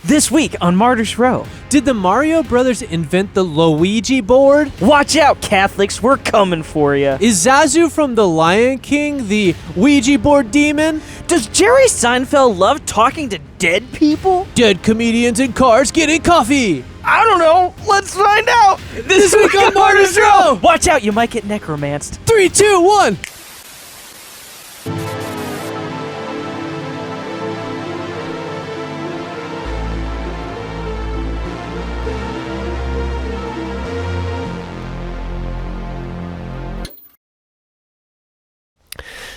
This week on Martyrs Row. Did the Mario brothers invent the Ouija board? Watch out, Catholics, we're coming for you. Is Zazu from The Lion King the Ouija board demon? Does Jerry Seinfeld love talking to dead people? Dead comedians in cars getting coffee. I don't know. Let's find out. This week on Martyrs Row. Watch out, you might get necromanced. 3, 2, 1.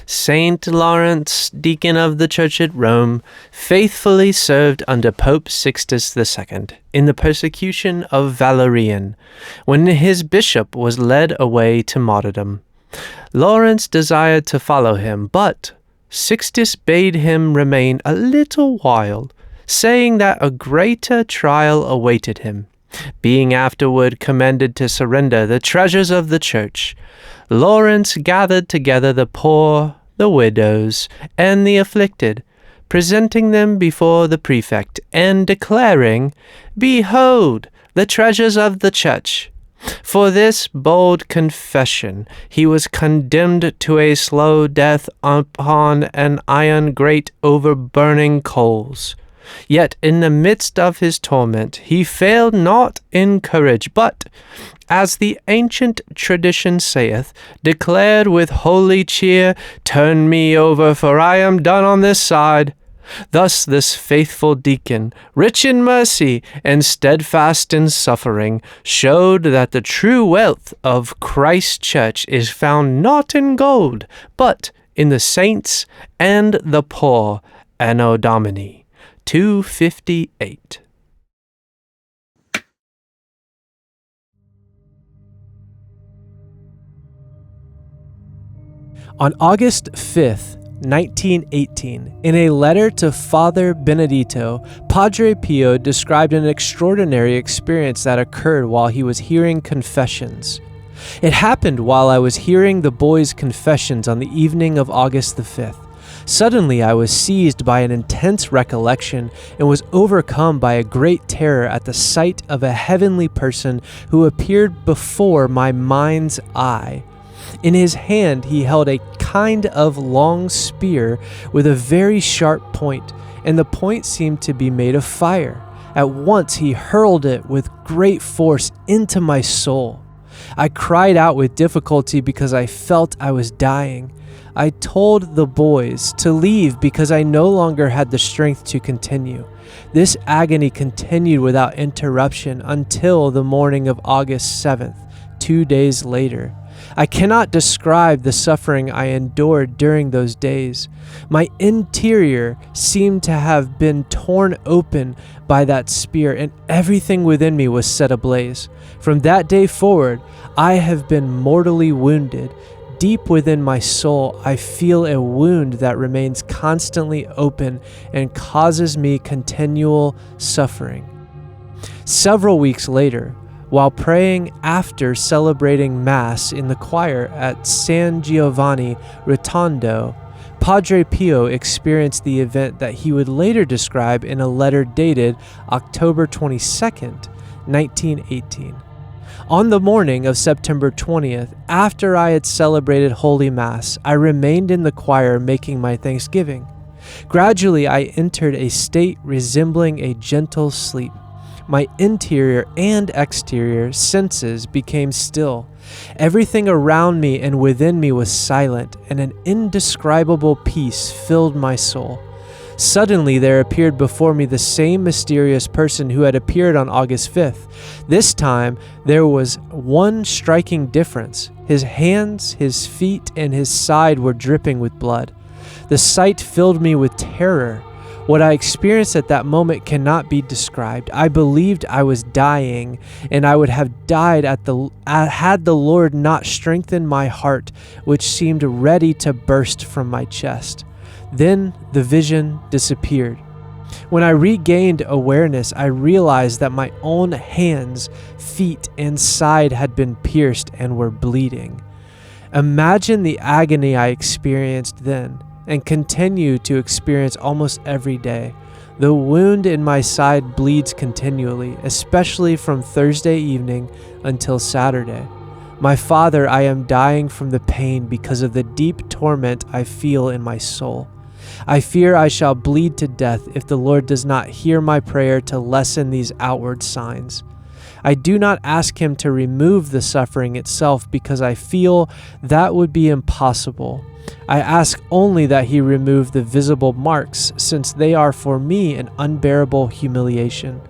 Saint Lawrence, deacon of the Church at Rome, faithfully served under Pope Sixtus II in the persecution of Valerian, when his bishop was led away to martyrdom. Lawrence desired to follow him, but Sixtus bade him remain a little while, saying that a greater trial awaited him. Being afterward commanded to surrender the treasures of the church, Lawrence gathered together the poor, the widows, and the afflicted, presenting them before the prefect, and declaring, "Behold, the treasures of the church." For this bold confession he was condemned to a slow death upon an iron grate over burning coals. Yet in the midst of his torment he failed not in courage, but, as the ancient tradition saith, declared with holy cheer, "Turn me over, for I am done on this side." Thus this faithful deacon, rich in mercy and steadfast in suffering, showed that the true wealth of Christ's church is found not in gold, but in the saints and the poor. Anno Domini 258. On August 5th, 1918, in a letter to Father Benedito, Padre Pio described an extraordinary experience that occurred while he was hearing confessions. It happened while I was hearing the boys' confessions on the evening of August the 5th. Suddenly I was seized by an intense recollection and was overcome by a great terror at the sight of a heavenly person who appeared before my mind's eye. In his hand he held a kind of long spear with a very sharp point, and the point seemed to be made of fire. At once he hurled it with great force into my soul. I cried out with difficulty because I felt I was dying. I told the boys to leave because I no longer had the strength to continue. This agony continued without interruption until the morning of August 7th, 2 days later. I cannot describe the suffering I endured during those days. My interior seemed to have been torn open by that spear, and everything within me was set ablaze. From that day forward, I have been mortally wounded. Deep within my soul, I feel a wound that remains constantly open and causes me continual suffering. Several weeks later, while praying after celebrating Mass in the choir at San Giovanni Rotondo, Padre Pio experienced the event that he would later describe in a letter dated October 22nd, 1918. On the morning of September 20th, after I had celebrated Holy Mass, I remained in the choir making my thanksgiving. Gradually, I entered a state resembling a gentle sleep. My interior and exterior senses became still. Everything around me and within me was silent, and an indescribable peace filled my soul. Suddenly there appeared before me the same mysterious person who had appeared on August 5th. This time there was one striking difference. His hands, his feet, and his side were dripping with blood. The sight filled me with terror. What I experienced at that moment cannot be described. I believed I was dying, and I would have died had the Lord not strengthened my heart, which seemed ready to burst from my chest. Then the vision disappeared. When I regained awareness, I realized that my own hands, feet, and side had been pierced and were bleeding. Imagine the agony I experienced then and continue to experience almost every day. The wound in my side bleeds continually, especially from Thursday evening until Saturday. My Father, I am dying from the pain because of the deep torment I feel in my soul. I fear I shall bleed to death if the Lord does not hear my prayer to lessen these outward signs. I do not ask him to remove the suffering itself because I feel that would be impossible. I ask only that he remove the visible marks, since they are for me an unbearable humiliation.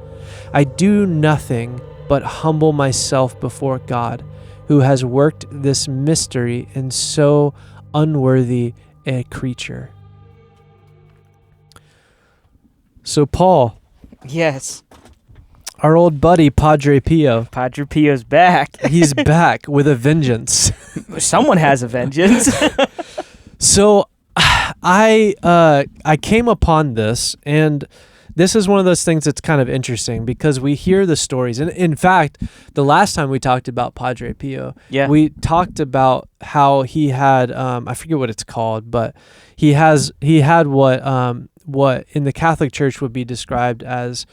I do nothing but humble myself before God, who has worked this mystery in so unworthy a creature. So Paul, Yes. our old buddy Padre Pio, Padre Pio's back. he's back with a vengeance. Someone has a vengeance. So I came upon this, and this is one of those things that's kind of interesting because we hear the stories. And in fact, the last time we talked about Padre Pio, we talked about how he had I forget what it's called, but he had what in the Catholic Church would be described as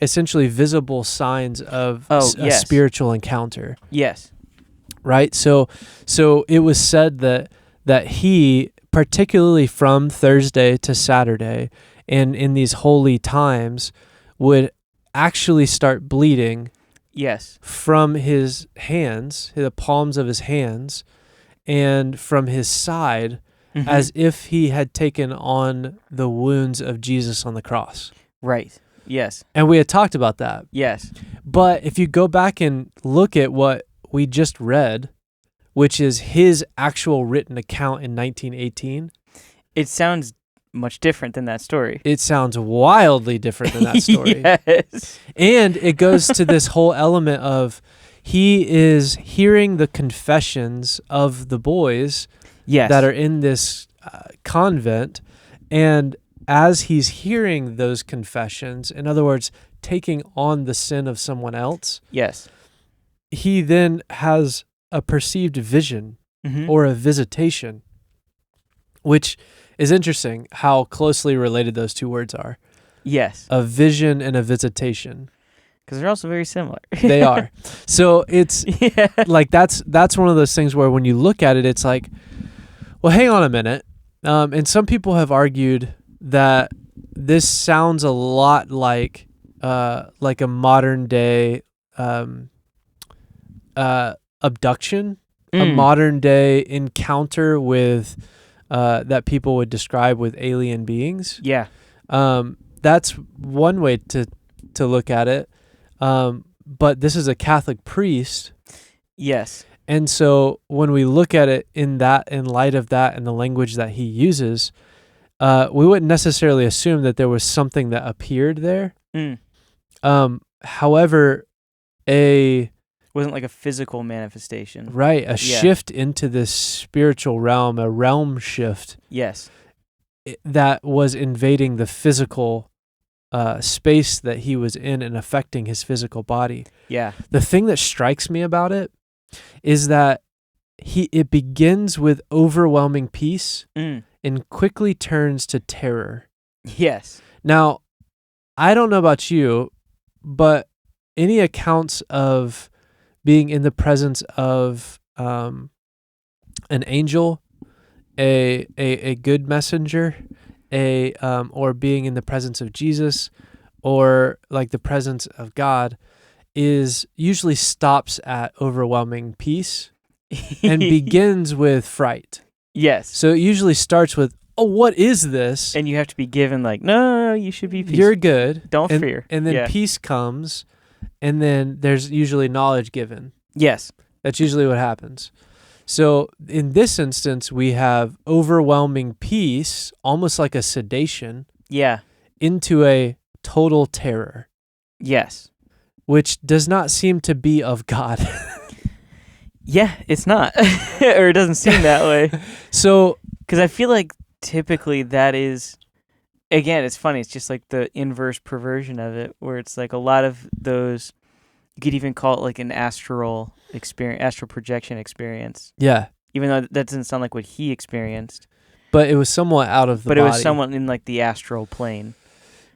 essentially visible signs of a spiritual encounter. Yes. Right? So it was said that he, particularly from Thursday to Saturday and in these holy times, would actually start bleeding from his hands, the palms of his hands, and from his side, as if he had taken on the wounds of Jesus on the cross. Right. Yes. And we had talked about that. Yes. But if you go back and look at what we just read, which is his actual written account in 1918, it sounds much different than that story. It sounds wildly different than that story. Yes. And it goes to this whole element of he is hearing the confessions of the boys that are in this convent, and as he's hearing those confessions, in other words, taking on the sin of someone else, he then has a perceived vision or a visitation, which is interesting how closely related those two words are. Yes. A vision and a visitation. Because they're also very similar. They are. So it's like that's one of those things where when you look at it, it's like, well, hang on a minute. And some people have argued that this sounds a lot like a modern day abduction, a modern day encounter with that people would describe with alien beings. Yeah. That's one way to look at it. But this is a Catholic priest. Yes. And so when we look at it in light of that and the language that he uses, we wouldn't necessarily assume that there was something that appeared there. However, wasn't like a physical manifestation. Right, a shift into this spiritual realm, a realm shift. Yes. That was invading the physical space that he was in and affecting his physical body. Yeah. The thing that strikes me about it is that it begins with overwhelming peace and quickly turns to terror. Yes. Now, I don't know about you, but any accounts of being in the presence of an angel, a good messenger, or being in the presence of Jesus, or like the presence of God, is usually stops at overwhelming peace and begins with fright. Yes. So it usually starts with, oh, what is this? And you have to be given like, no, you should be peaceful. You're good. Don't fear. And then peace comes, and then there's usually knowledge given. Yes. That's usually what happens. So in this instance, we have overwhelming peace, almost like a sedation. Yeah. Into a total terror. Yes. Which does not seem to be of God. Yeah, it's not. Or it doesn't seem that way. So, because I feel like typically that is, again, it's funny. It's just like the inverse perversion of it, where it's like a lot of those, you could even call it like an astral experience, astral projection experience. Yeah. Even though that doesn't sound like what he experienced. But it was somewhat out of the body. But it was somewhat in like the astral plane.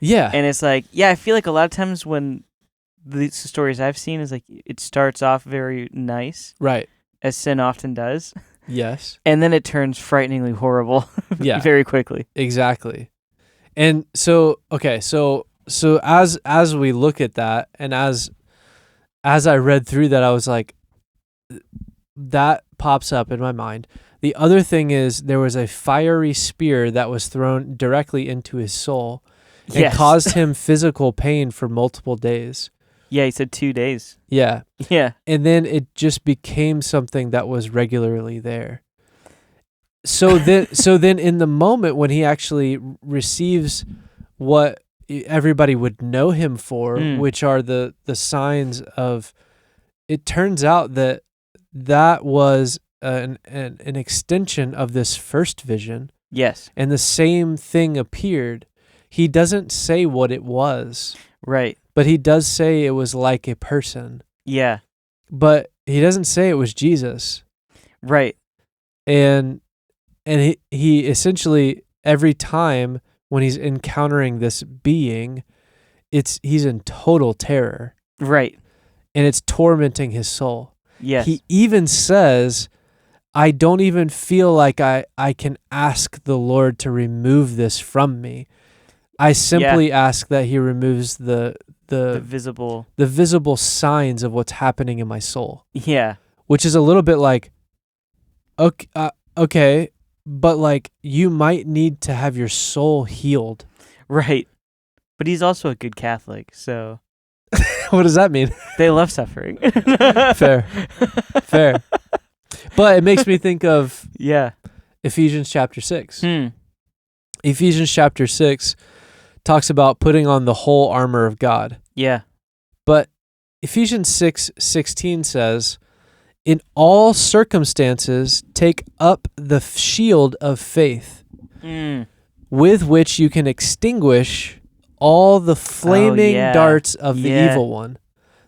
Yeah. And it's like, yeah, I feel like a lot of times when the stories I've seen is like it starts off very nice, Right. as sin often does, Yes. and then it turns frighteningly horrible Yeah. very quickly. Exactly. And so as we look at that, and as I read through that, I was like, that pops up in my mind. The other thing is there was a fiery spear that was thrown directly into his soul and Yes. caused him physical pain for multiple days. Yeah, he said 2 days. Yeah. Yeah. And then it just became something that was regularly there. So then in the moment when he actually receives what everybody would know him for, which are the signs of, it turns out that was an extension of this first vision, Yes. and the same thing appeared. He doesn't say what it was, Right. but he does say it was like a person, Yeah. but he doesn't say it was Jesus. Right. And he essentially, every time when he's encountering this being, he's in total terror, Right. and it's tormenting his soul. Yes. He even says, I don't even feel like I can ask the Lord to remove this from me. I simply ask that he removes the visible signs of what's happening in my soul. Yeah. Which is a little bit like, okay, but like you might need to have your soul healed. Right. But he's also a good Catholic, so What does that mean? they love suffering. Fair. But it makes me think of Ephesians chapter 6. Ephesians chapter 6 talks about putting on the whole armor of God. Yeah. But Ephesians 6:16 says, in all circumstances, take up the shield of faith, with which you can extinguish all the flaming darts of the evil one.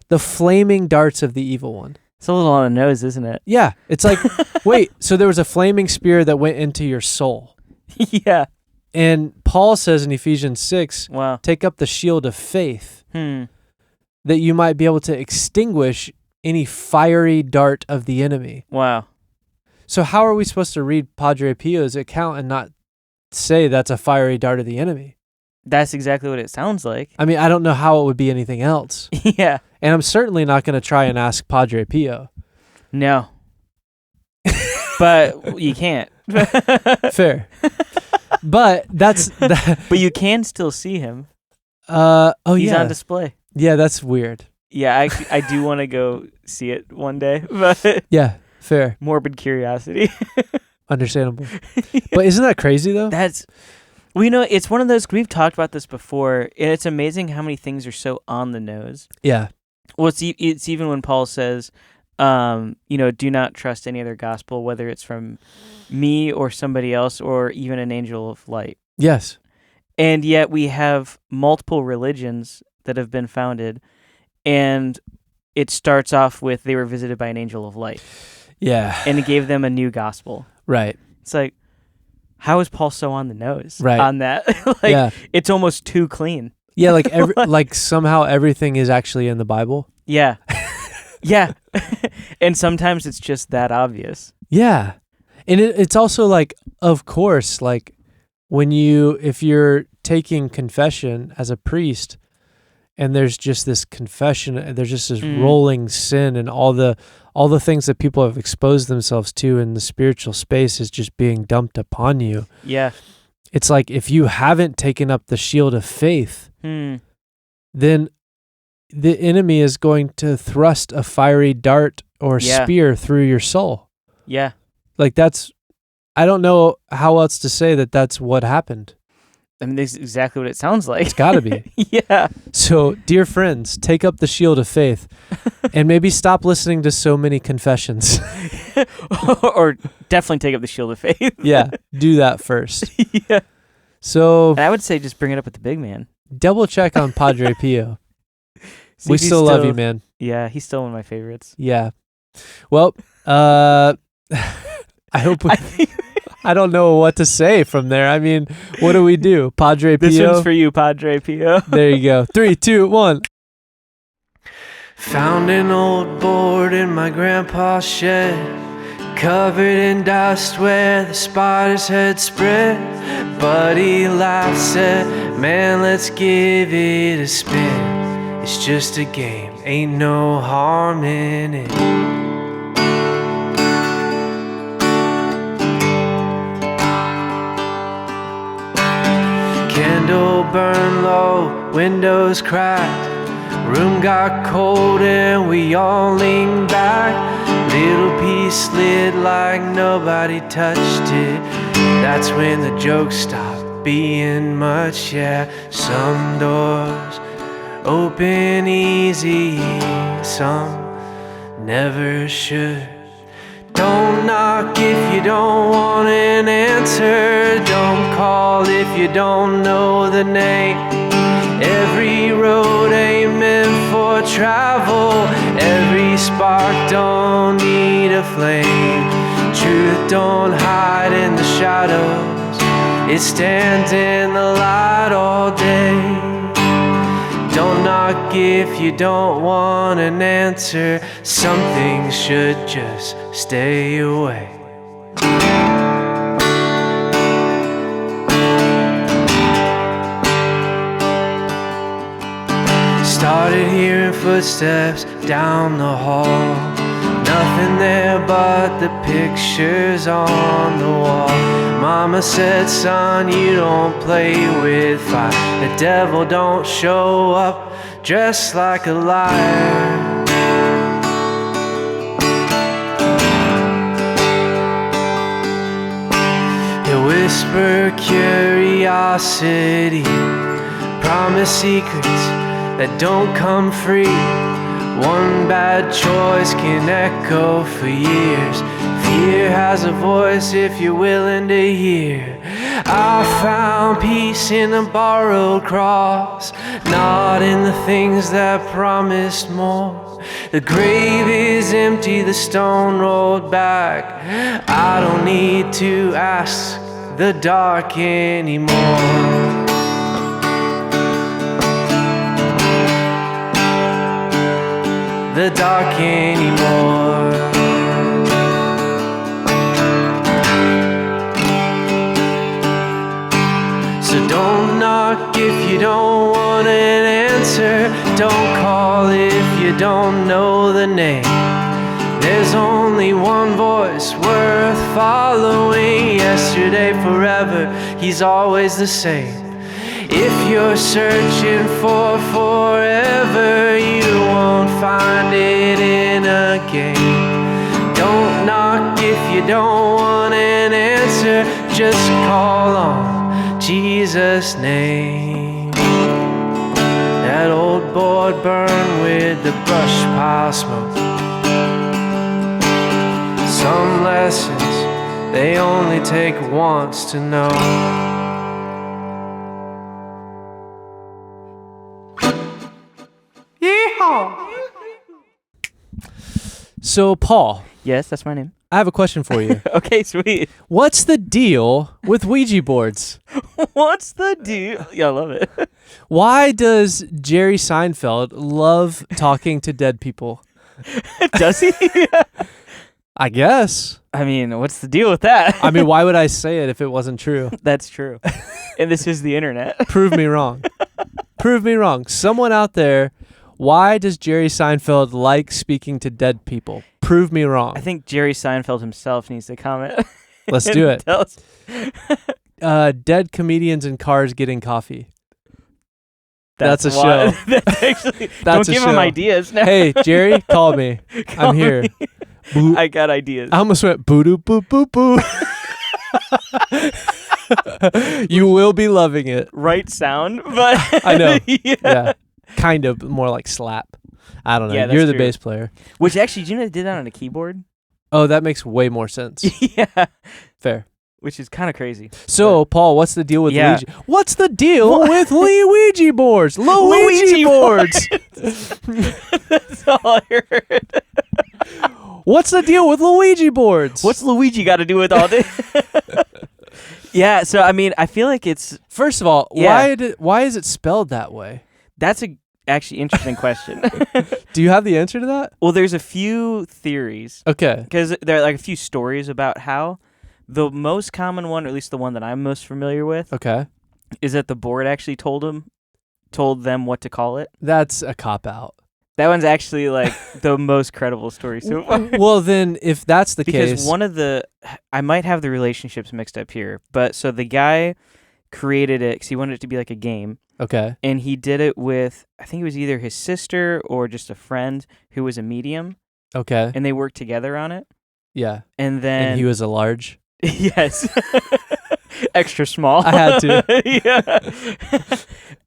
The flaming darts of the evil one. It's a little on the nose, isn't it? Yeah. It's like, wait, so there was a flaming spear that went into your soul. Yeah. And Paul says in Ephesians 6, Wow. take up the shield of faith, that you might be able to extinguish any fiery dart of the enemy. Wow. So how are we supposed to read Padre Pio's account and not say that's a fiery dart of the enemy? That's exactly what it sounds like. I mean, I don't know how it would be anything else. Yeah. And I'm certainly not going to try and ask Padre Pio. No. But you can't. Fair. But But you can still see him. He's on display. Yeah, that's weird. Yeah, I do want to go see it one day, but yeah, fair. Morbid curiosity. Understandable. But isn't that crazy though? It's one of those, we've talked about this before, and it's amazing how many things are so on the nose. Yeah. Well, it's even when Paul says, do not trust any other gospel, whether it's from me or somebody else or even an angel of light. Yes. And yet we have multiple religions that have been founded, and it starts off with they were visited by an angel of light. Yeah. And it gave them a new gospel. Right. It's like, how is Paul so on the nose on that? It's almost too clean. Yeah, like somehow everything is actually in the Bible. Yeah. Yeah. And sometimes it's just that obvious. Yeah. And it's also like, of course, like if you're taking confession as a priest and there's just this confession, there's just this rolling sin and all the things that people have exposed themselves to in the spiritual space is just being dumped upon you. Yeah. It's like if you haven't taken up the shield of faith, then the enemy is going to thrust a fiery dart or spear through your soul. Yeah. Like I don't know how else to say that that's what happened. I mean, this is exactly what it sounds like. It's got to be. Yeah. So, dear friends, take up the shield of faith and maybe stop listening to so many confessions. Or definitely take up the shield of faith. Yeah, do that first. Yeah. So, and I would say just bring it up with the big man. Double check on Padre Pio. We still love you, man. Yeah, he's still one of my favorites. Yeah. Well, I hope I don't know what to say from there. I mean, what do we do? Padre Pio? This one's for you, Padre Pio. There you go. 3, 2, 1. Found an old board in my grandpa's shed, covered in dust where the spiders had spread. But he laughed, said, man, let's give it a spin. It's just a game, ain't no harm in it. Candle burned low, windows cracked. Room got cold and we all leaned back. Little piece slid like nobody touched it. That's when the jokes stopped being much, yeah. Some doors open easy, some never should. Don't knock if you don't want an answer. Don't call if you don't know the name. Every road ain't meant for travel. Every spark don't need a flame. Truth don't hide in the shadows. It stands in the light all day. Don't knock if you don't want an answer. Some things should just stay away. Started hearing footsteps down the hall. Nothing there but the pictures on the wall. Mama said, son, you don't play with fire. The devil don't show up dressed like a liar. He'll whisper curiosity, promise secrets that don't come free. One bad choice can echo for years. Fear has a voice if you're willing to hear. I found peace in a borrowed cross, not in the things that promised more. The grave is empty, the stone rolled back. I don't need to ask the dark anymore. The dark anymore. So don't knock if you don't want an answer. Don't call if you don't know the name. There's only one voice worth following. Yesterday, forever, he's always the same. If you're searching for forever, you won't find it in a game. Don't knock if you don't want an answer. Just call on Jesus' name. That old board burned with the brush pile smoke. Some lessons, they only take once to know. So, Paul, Yes, that's my name. I have a question for you. Okay, sweet. What's the deal with Ouija boards? What's the deal? Yeah, I love it. Why does Jerry Seinfeld love talking to dead people? Does he? I guess. I mean, what's the deal with that? I mean, why would I say it if it wasn't true? That's true. And this is the internet. Prove me wrong. Prove me wrong. Someone out there, why does Jerry Seinfeld like speaking to dead people? Prove me wrong. I think Jerry Seinfeld himself needs to comment. Let's do it. Tell us. Dead comedians in cars getting coffee. That's a wild. show. That's actually. That's don't give a him show. ideas now. Hey, Jerry, call me. Call I'm here. me. Boo- I got ideas. I almost went boo-doo, boo-boo-boo. You will be loving it. Right sound, but I know. yeah. Yeah. Kind of more like slap. I don't know. Yeah, that's You're the true. bass player. Which actually, do you know they did that on a keyboard? Oh, that makes way more sense. Yeah. Fair. Which is kind of crazy. So, Paul, what's the deal with Yeah. Ouija? What's the deal with Ouija boards? Luigi boards. That's all I heard. What's the deal with Luigi boards? What's Luigi got to do with all this? Yeah, so I mean, I feel like First of all, Yeah. why is it spelled that way? that's a actually interesting question. Do you have the answer to that? Well, there's a few theories Okay. because there are like a few stories about how. The most common one, or at least the one that I'm most familiar with, Okay. is that the board actually told them what to call it. That's a cop out. That one's actually like the most credible story so far. Well, then if that's the Because case, one of I might have the relationships mixed up here, but so the guy created it because he wanted it to be like a game, okay. and he did it with, I think it was either his sister or just a friend who was a medium, Okay. and they worked together on it. Yeah. And then And he was a large. yes. Extra small. I had to. Yeah.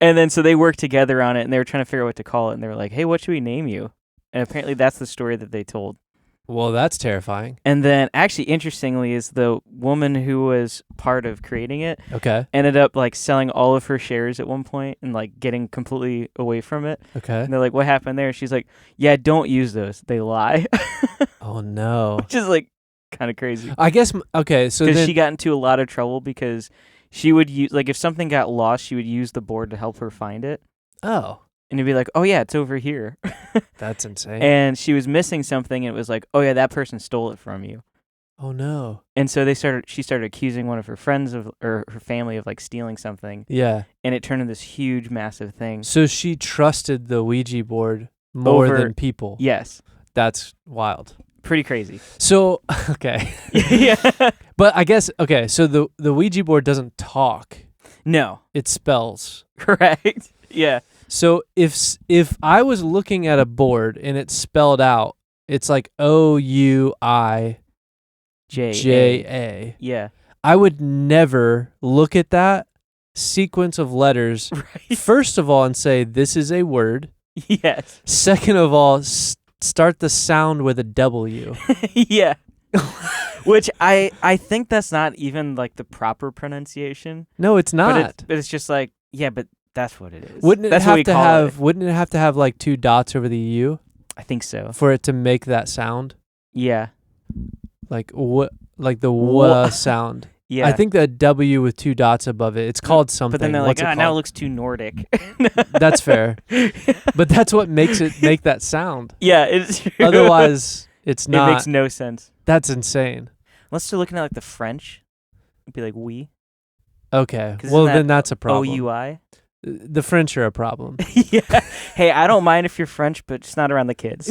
And then so they worked together on it, and they were trying to figure out what to call it, and they were like, hey, what should we name you? And apparently that's the story that they told. Well, that's terrifying. And then actually, interestingly, is the woman who was part of creating it Okay. ended up like selling all of her shares at one point and like getting completely away from it. Okay. And they're like, what happened there? She's like, yeah, don't use those. They lie. Oh no. Which is like kind of crazy. I guess okay. So Because then she got into a lot of trouble because she would use, like, if something got lost, she would use the board to help her find it. oh, And it'd be like, oh, yeah, it's over here. that's insane. And she was missing something, and it was like, oh, yeah, that person stole it from you. Oh no. And so she started accusing one of her friends or her family of, like, stealing something. Yeah. And it turned into this huge, massive thing. So she trusted the Ouija board more Over- than people. Yes. That's wild. Pretty crazy. So okay. Yeah. But I guess okay, so the Ouija board doesn't talk. No. It spells. Correct. Yeah. So if I was looking at a board and it's spelled out, it's like Ouija. Yeah. I would never look at that sequence of letters Right. first of all and say this is a word. Yes. Second of all, start the sound with a W. Yeah. Which I think that's not even like the proper pronunciation. No, it's not. But it's just like, yeah, but that's what it is. Wouldn't it that's what we have to call have? it. Wouldn't it have to have like 2 dots over the U I think so. for it to make that sound? Yeah. Like what? Like the Wha- w sound. Yeah. I think the W with 2 dots above it. It's called something. But then they're What's like, it now it called? looks too Nordic. That's fair. But that's what makes it make that sound. Yeah, it's true. Otherwise, it's it not. makes no sense. That's insane. Unless they're looking at like the French, it'd be like we. Okay. 'Cause Well, isn't that then that's a problem. OUI. The French are a problem. Yeah. Hey, I don't mind if you're French, but just not around the kids.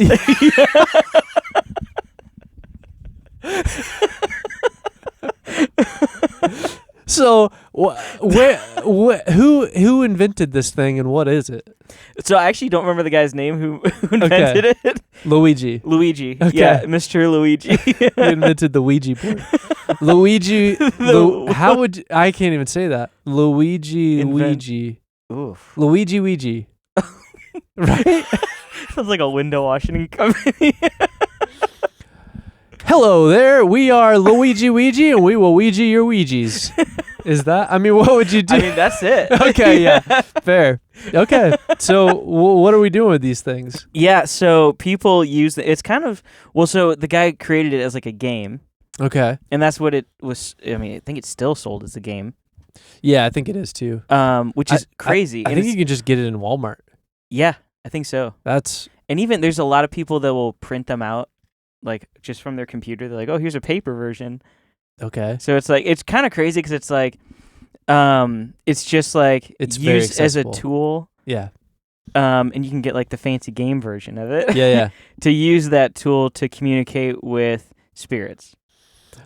So, who invented this thing and what is it? So I actually don't remember the guy's name who invented it. Luigi. Luigi. Okay. Yeah, Mr. Luigi. Who invented the Ouija board? Luigi. How would I can't even say that. Luigi. Ouija. Oof. Luigi. Ouija. Right? Sounds like a window washing company. Hello there. We are Luigi Ouija, and we will Ouija your Ouijas. Is that? I mean, what would you do? I mean, that's it. Okay, yeah. Fair. Okay. So, what are we doing with these things? Yeah, so people use it's kind of, well, so the guy created it as like a game, Okay. and that's what it was. I mean, I think it's still sold as a game, Yeah, I think it is too. which is crazy. I And think you it's- can just get it in Walmart. yeah, I think so. That's And even there's a lot of people that will print them out, like just from their computer. They're like, oh, here's a paper version. okay. So it's like, it's kind of crazy because it's like, it's just like It's very used as a accessible. tool. Yeah. And you can get like the fancy game version of it. Yeah, yeah. To use that tool to communicate with spirits.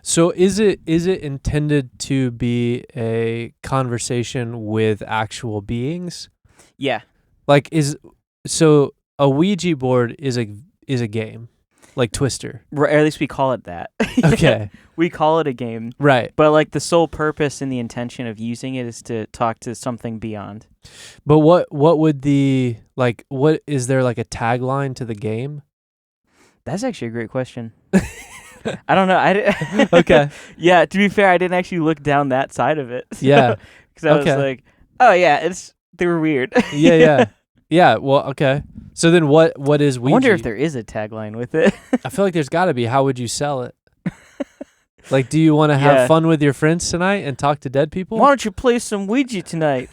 So is it intended to be a conversation with actual beings? Yeah. Like so a Ouija board is a game, like Twister. Or at least we call it that. Okay. We call it a game. Right. But like the sole purpose and the intention of using it is to talk to something beyond. But what would what is there like a tagline to the game? That's actually a great question. I don't know. Okay. Yeah, to be fair, I didn't actually look down that side of it. Yeah. Because I Okay. was like, oh yeah, they were weird. Yeah, yeah. Yeah, well, okay. So then what is I Ouija? wonder if there is a tagline with it. I feel like there's got to be. How would you sell it? Like, do you want to Yeah. have fun with your friends tonight and talk to dead people? Why don't you play some Ouija tonight?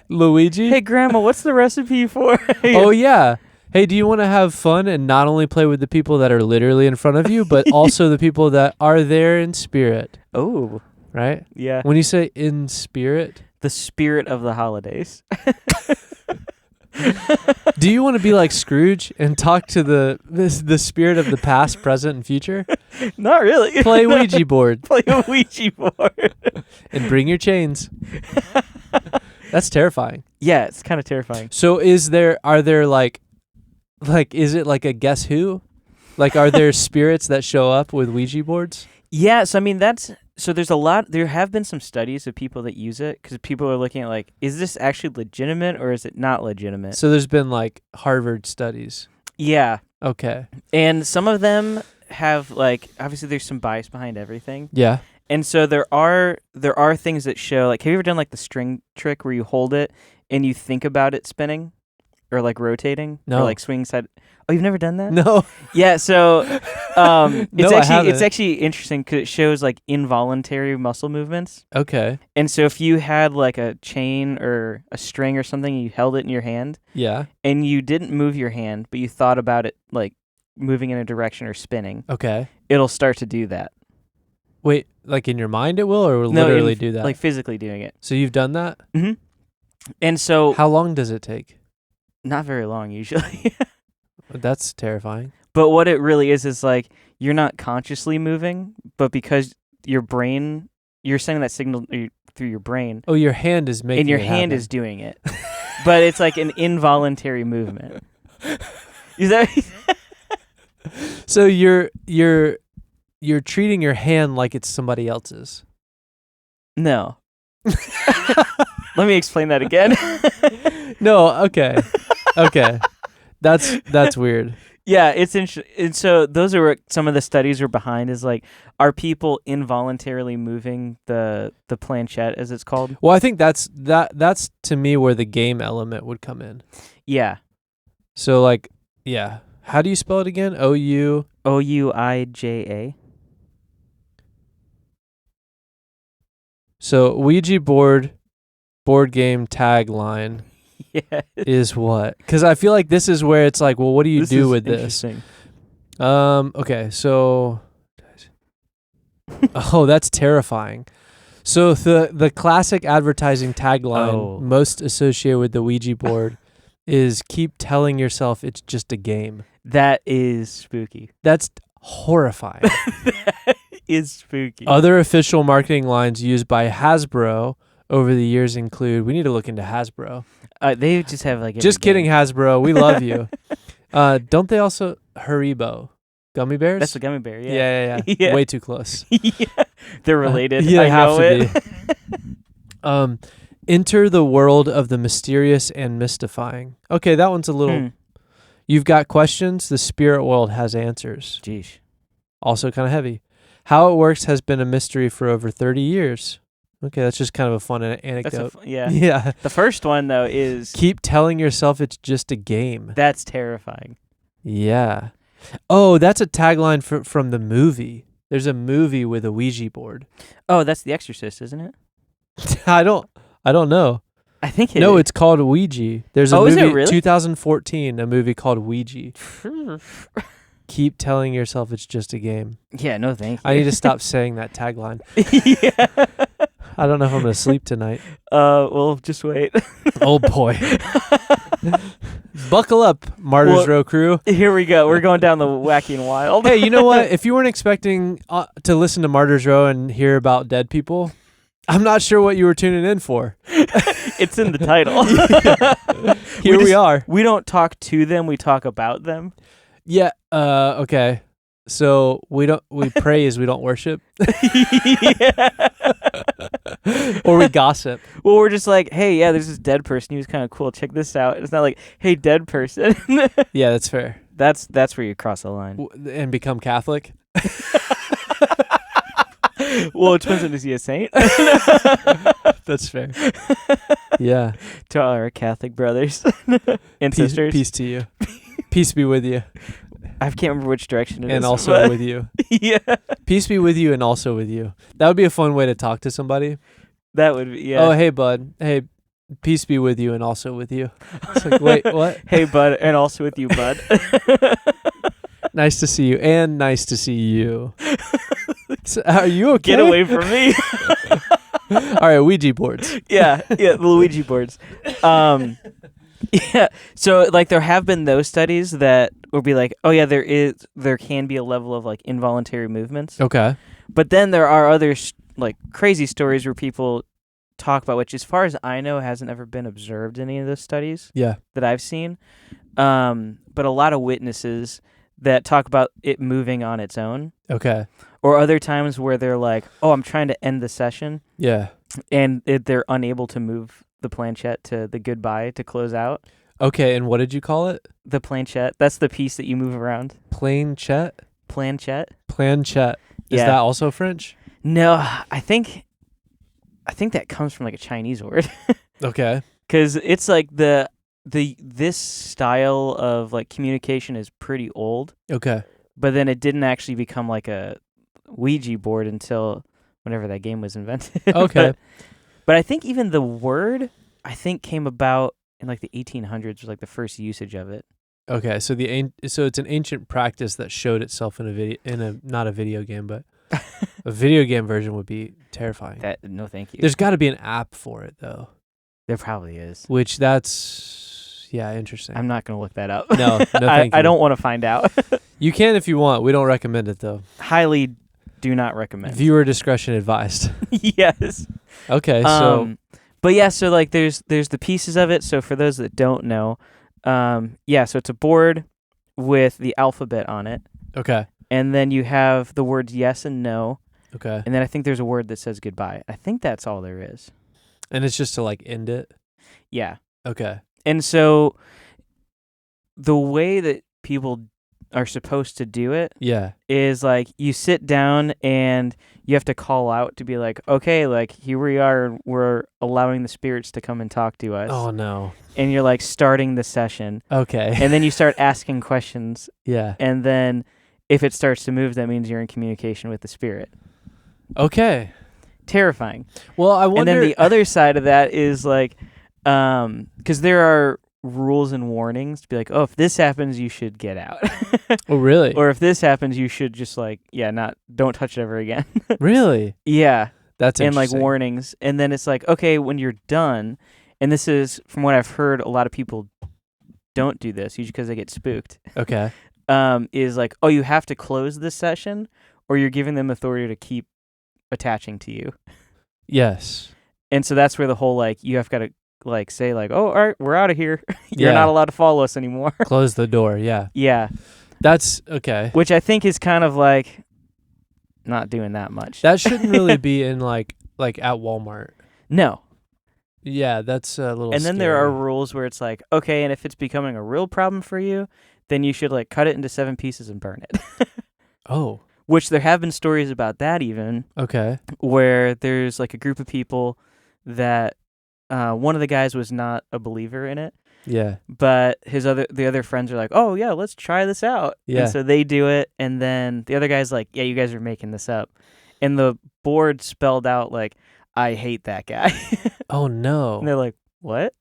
Luigi? Hey, Grandma, what's the recipe for? Oh, yeah. Hey, do you want to have fun and not only play with the people that are literally in front of you, but also the people that are there in spirit, Oh, right? yeah. When you say in spirit, The spirit of the holidays. do you want to be like Scrooge and talk to the spirit of the past, present, and future? Not really. Play Ouija board Play a Ouija board. and bring your chains. That's terrifying. Yeah, it's kind of terrifying. So are there like is it like a guess who? Like, are there spirits that show up with Ouija boards? Yeah, so I mean there have been some studies of people that use it because people are looking at like, is this actually legitimate or is it not legitimate? So there's been like Harvard studies. Yeah, Okay. and some of them have like, obviously there's some bias behind everything, Yeah. and so there are things that show like, have you ever done like the string trick where you hold it and you think about it spinning or like rotating No. or like swinging side? Oh, you've never done that? No. Yeah, so No, I haven't. it's actually interesting because it shows like involuntary muscle movements. Okay. And so if you had like a chain or a string or something, and you held it in your hand, Yeah. and you didn't move your hand, but you thought about it like moving in a direction or spinning, Okay. it'll start to do that. Wait, like in your mind it will, or will No, literally do that? like physically doing it. So you've done that? Mm-hmm. And so How long does it take? not very long usually. That's terrifying. But what it really is like you're not consciously moving, but because your brain, you're sending that signal through your brain, Oh, your hand is making and your it hand happen. is doing it. But it's like an involuntary movement. Is that? So you're treating your hand like it's somebody else's. No. Let me explain that again. No, okay. Okay. That's weird. Yeah, it's interesting. And so those are what some of the studies are behind is like, are people involuntarily moving the planchette as it's called? Well, I think that's to me where the game element would come in. Yeah. So like, yeah. How do you spell it again? O-U? Ouija. So Ouija board game tagline Yeah. is what? Because I feel like this is where it's like, well, what do you do with this? Interesting. Okay, so oh, that's terrifying. So the classic advertising tagline most associated with the Ouija board is keep telling yourself it's just a game. That is spooky. That's horrifying. That is spooky. Other official marketing lines used by Hasbro over the years include, we need to look into Hasbro. They just have like. Just every kidding, Hasbro. We love you. Don't they also Haribo gummy bears? That's a gummy bear. Yeah. Yeah. Yeah. Way too close. Yeah. They're related. Yeah, I they have know to it. Enter the world of the mysterious and mystifying. Okay, that one's a little. You've got questions. The spirit world has answers. Jeez. Also kind of heavy. How it works has been a mystery for over 30 years. Okay, that's just kind of a fun anecdote. Yeah. Yeah. The first one though is Keep telling yourself it's just a game. that's terrifying. Yeah. Oh, that's a tagline from the movie. There's a movie with a Ouija board. Oh, that's The Exorcist, isn't it? I don't know. I think it No, is. it's called Ouija. There's a Oh, is movie, it really? 2014, a movie called Ouija. Keep telling yourself it's just a game. Yeah, no thank you. I need to stop saying that tagline. Yeah. I don't know if I'm going to sleep tonight. Well, just wait. Oh, boy. Buckle up, Martyrs Row crew. Here we go. We're going down the wacky and wild. Hey, you know what? If you weren't expecting to listen to Martyrs Row and hear about dead people, I'm not sure what you were tuning in for. It's in the title. Here we are. We don't talk to them. We talk about them. Yeah. Okay. So we praise, we don't worship. Yeah. Or we gossip. Well, we're just like, hey, yeah, there's this dead person. He was kind of cool. Check this out. It's not like, hey, dead person. Yeah, that's fair. That's where you cross the line. And become Catholic. Well, it depends on is he a saint? That's fair. Yeah. To all our Catholic brothers and sisters. Peace to you. Peace be with you. I can't remember which direction it is. And also but- with you. Yeah. Peace be with you and also with you. That would be a fun way to talk to somebody. That would be, yeah. Oh, hey, bud. Hey, peace be with you and also with you. It's like, wait, what? Hey, bud, and also with you, bud. Nice to see you and nice to see you. So, are you okay? Get away from me. All right, Ouija boards. Yeah, the Luigi boards. Yeah, so like there have been those studies that will be like, oh yeah, there can be a level of like involuntary movements. Okay. But then there are other like crazy stories where people talk about, which as far as I know hasn't ever been observed in any of those studies Yeah. that I've seen. But a lot of witnesses that talk about it moving on its own. Okay. Or other times where they're like, oh, I'm trying to end the session. Yeah. And they're unable to move the planchette to the goodbye to close out. Okay, and what did you call it? The planchette. That's the piece that you move around. Planchette? Planchette. Planchette. Is Yeah. that also French? No, I think that comes from like a Chinese word. Okay. Because it's like this style of like communication is pretty old, Okay. but then it didn't actually become like a Ouija board until whenever that game was invented. Okay. But I think even the word came about in like the 1800s was like the first usage of it. Okay, so so it's an ancient practice that showed itself in a video not a video game, but a video game version would be terrifying. No, thank you. There's got to be an app for it though. There probably is. Which that's interesting. I'm not going to look that up. No, thank you. I don't want to find out. You can if you want. We don't recommend it though. Highly do not recommend. Viewer discretion advised. Yes. Okay, so but yeah, so like there's the pieces of it. So for those that don't know, so it's a board with the alphabet on it. okay. And then you have the words yes and no. Okay. And then I think there's a word that says goodbye. I think that's all there is. And it's just to like end it. Yeah. Okay. And so the way that people are supposed to do it Yeah. is like you sit down and you have to call out to be like, okay, like here we are, we're allowing the spirits to come and talk to us. Oh no. And you're like starting the session. Okay. And then you start asking questions. Yeah. And then if it starts to move, that means you're in communication with the spirit. Okay. Terrifying. Well, I wonder. And then the other side of that is like, because there are rules and warnings to be like, oh, if this happens, you should get out. Oh, really? Or if this happens, you should just like, don't touch it ever again. Really? Yeah. That's and like interesting. warnings. And then it's like, okay, when you're done, and this is from what I've heard, a lot of people don't do this usually because they get spooked. Okay. Is like, oh, you have to close this session, or you're giving them authority to keep attaching to you. Yes. And so that's where the whole like you have got to like say like, oh, all right, we're out of here. You're Yeah. not allowed to follow us anymore. Close the door. Yeah. Yeah, That's okay. which I think is kind of like not doing that much. That shouldn't really be in like at Walmart. No. Yeah, that's a little. And then there are scary. rules where it's like, okay, and if it's becoming a real problem for you, then you should like cut it into 7 pieces and burn it. Oh. Which there have been stories about that even, Okay. where there's like a group of people that one of the guys was not a believer in it, Yeah. but the other friends are like, oh yeah, let's try this out. Yeah. And so they do it, and then the other guy's like, yeah, you guys are making this up. And the board spelled out like, I hate that guy. Oh no. And they're like, what?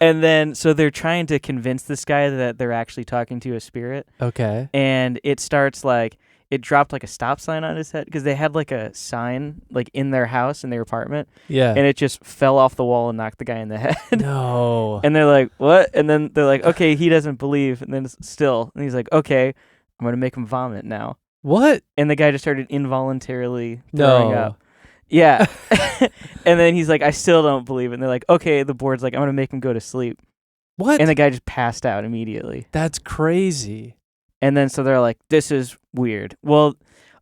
And then so they're trying to convince this guy that they're actually talking to a spirit. Okay. And it starts like, it dropped like a stop sign on his head because they had like a sign like in their house, in their apartment. Yeah. And it just fell off the wall and knocked the guy in the head. No. And they're like, what? And then they're like, okay, he doesn't believe. And then still. And he's like, okay, I'm going to make him vomit now. What? And the guy just started involuntarily throwing No. up. Yeah. And then he's like, I still don't believe it. And they're like, okay, the board's like, I'm going to make him go to sleep. What? And the guy just passed out immediately. That's crazy. And then so they're like, this is weird. Well,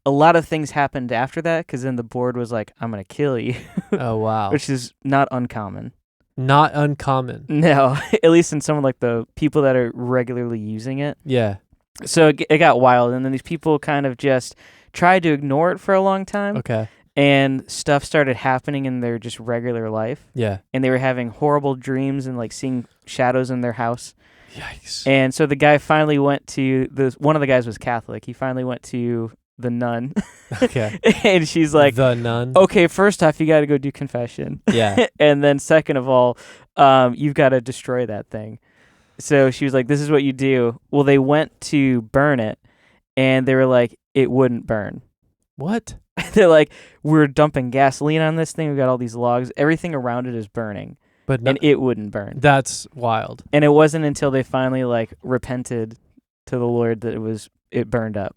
a lot of things happened after that because then the board was like, I'm going to kill you, Oh wow. which is not uncommon. Not uncommon. No, at least in some of like the people that are regularly using it. Yeah. So it got wild. And then these people kind of just tried to ignore it for a long time. Okay. and stuff started happening in their just regular life, Yeah. and they were having horrible dreams and like seeing shadows in their house. Yikes. And so the guy finally went to one of the guys was Catholic. He finally went to the nun. Okay. And she's like, the nun. okay, first off, you got to go do confession. Yeah. And then second of all, you've got to destroy that thing. So she was like, this is what you do. Well, they went to burn it, and they were like, it wouldn't burn. What? They're like, we're dumping gasoline on this thing. We've got all these logs. Everything around it is burning. But And it wouldn't burn. That's wild. And it wasn't until they finally like repented to the Lord that it burned up.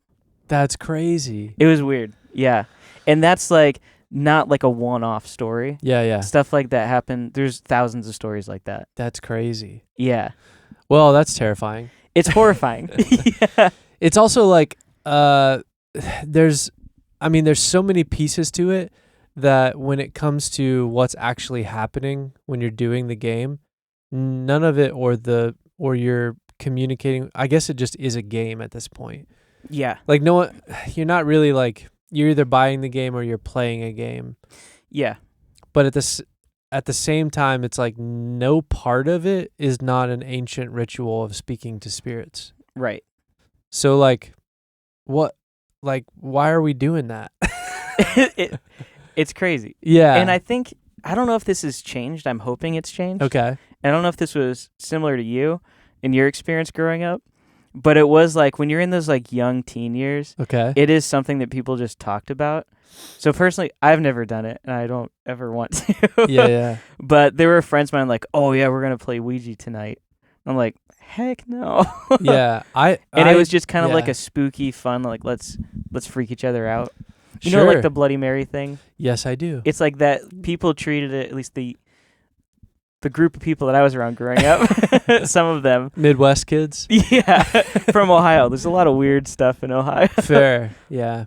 That's crazy. It was weird. Yeah. And that's like not like a one-off story. Yeah, yeah. Stuff like that happened. There's thousands of stories like that. That's crazy. Yeah. Well, that's terrifying. It's horrifying. Yeah. It's also like there's so many pieces to it that when it comes to what's actually happening when you're doing the game, none of it or you're communicating, I guess it just is a game at this point. Yeah. Like no one, you're not really like, you're either buying the game or you're playing a game. Yeah. But at the same time, it's like no part of it is not an ancient ritual of speaking to spirits. Right. So like, why are we doing that? It's crazy. Yeah. And I don't know if this has changed. I'm hoping it's changed. Okay. And I don't know if this was similar to you in your experience growing up, but it was like when you're in those like young teen years, Okay. it is something that people just talked about. So personally, I've never done it, and I don't ever want to. Yeah. But there were friends of mine like, oh yeah, we're going to play Ouija tonight. I'm like, heck no. Yeah. It was just kind of yeah. like a spooky fun, like let's freak each other out. You Sure. know, like the Bloody Mary thing? Yes, I do. It's like that people treated it, at least the group of people that I was around growing up, some of them. Midwest kids. Yeah, from Ohio. There's a lot of weird stuff in Ohio. Fair. Yeah.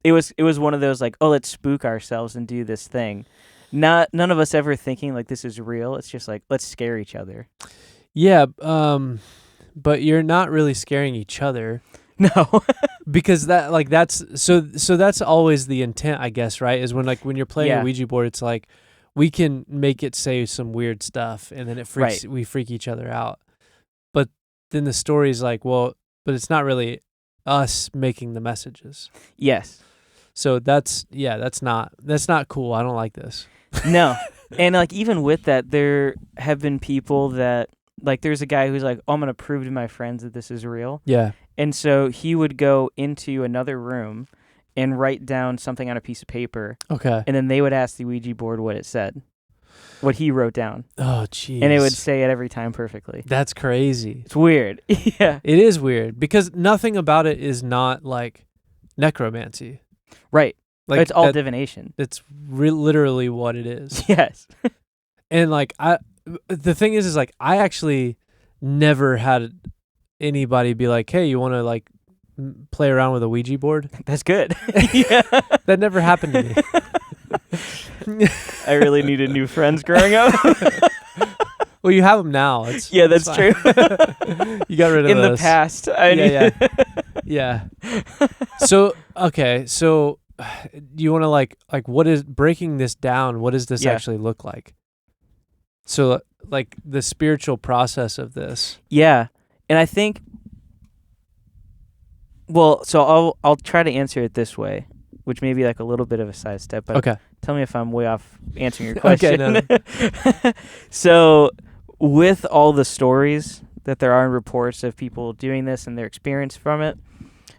It was one of those like, oh, let's spook ourselves and do this thing. None of us ever thinking like this is real. It's just like, let's scare each other. Yeah. But you're not really scaring each other. No. Because that's always the intent, I guess, right? Is when you're playing Yeah. a Ouija board, it's like we can make it say some weird stuff and then we freak each other out. But then the story's like, well, but it's not really us making the messages. Yes. So that's not cool. I don't like this. No. And like even with that, there have been people that like there's a guy who's like, oh, I'm going to prove to my friends that this is real. Yeah. And so he would go into another room and write down something on a piece of paper. Okay. And then they would ask the Ouija board what it said, what he wrote down. Oh, jeez. And it would say it every time perfectly. That's crazy. It's weird. Yeah. It is weird because nothing about it is not like necromancy. Right. Like it's all divination. It's literally what it is. Yes. And like the thing is like I actually never had anybody be like, "Hey, you want to like play around with a Ouija board?" That's good. Yeah. That never happened to me. I really needed new friends growing up. Well, you have them now. Yeah, that's true. You got rid of in those. the past. Yeah. So do you want to like what is breaking this down? What does this actually look like? So like the spiritual process of this. Yeah. And I think, well, so I'll try to answer it this way, which may be like a little bit of a sidestep, but Okay. tell me if I'm way off answering your question. Okay, no. So with all the stories that there are in reports of people doing this and their experience from it,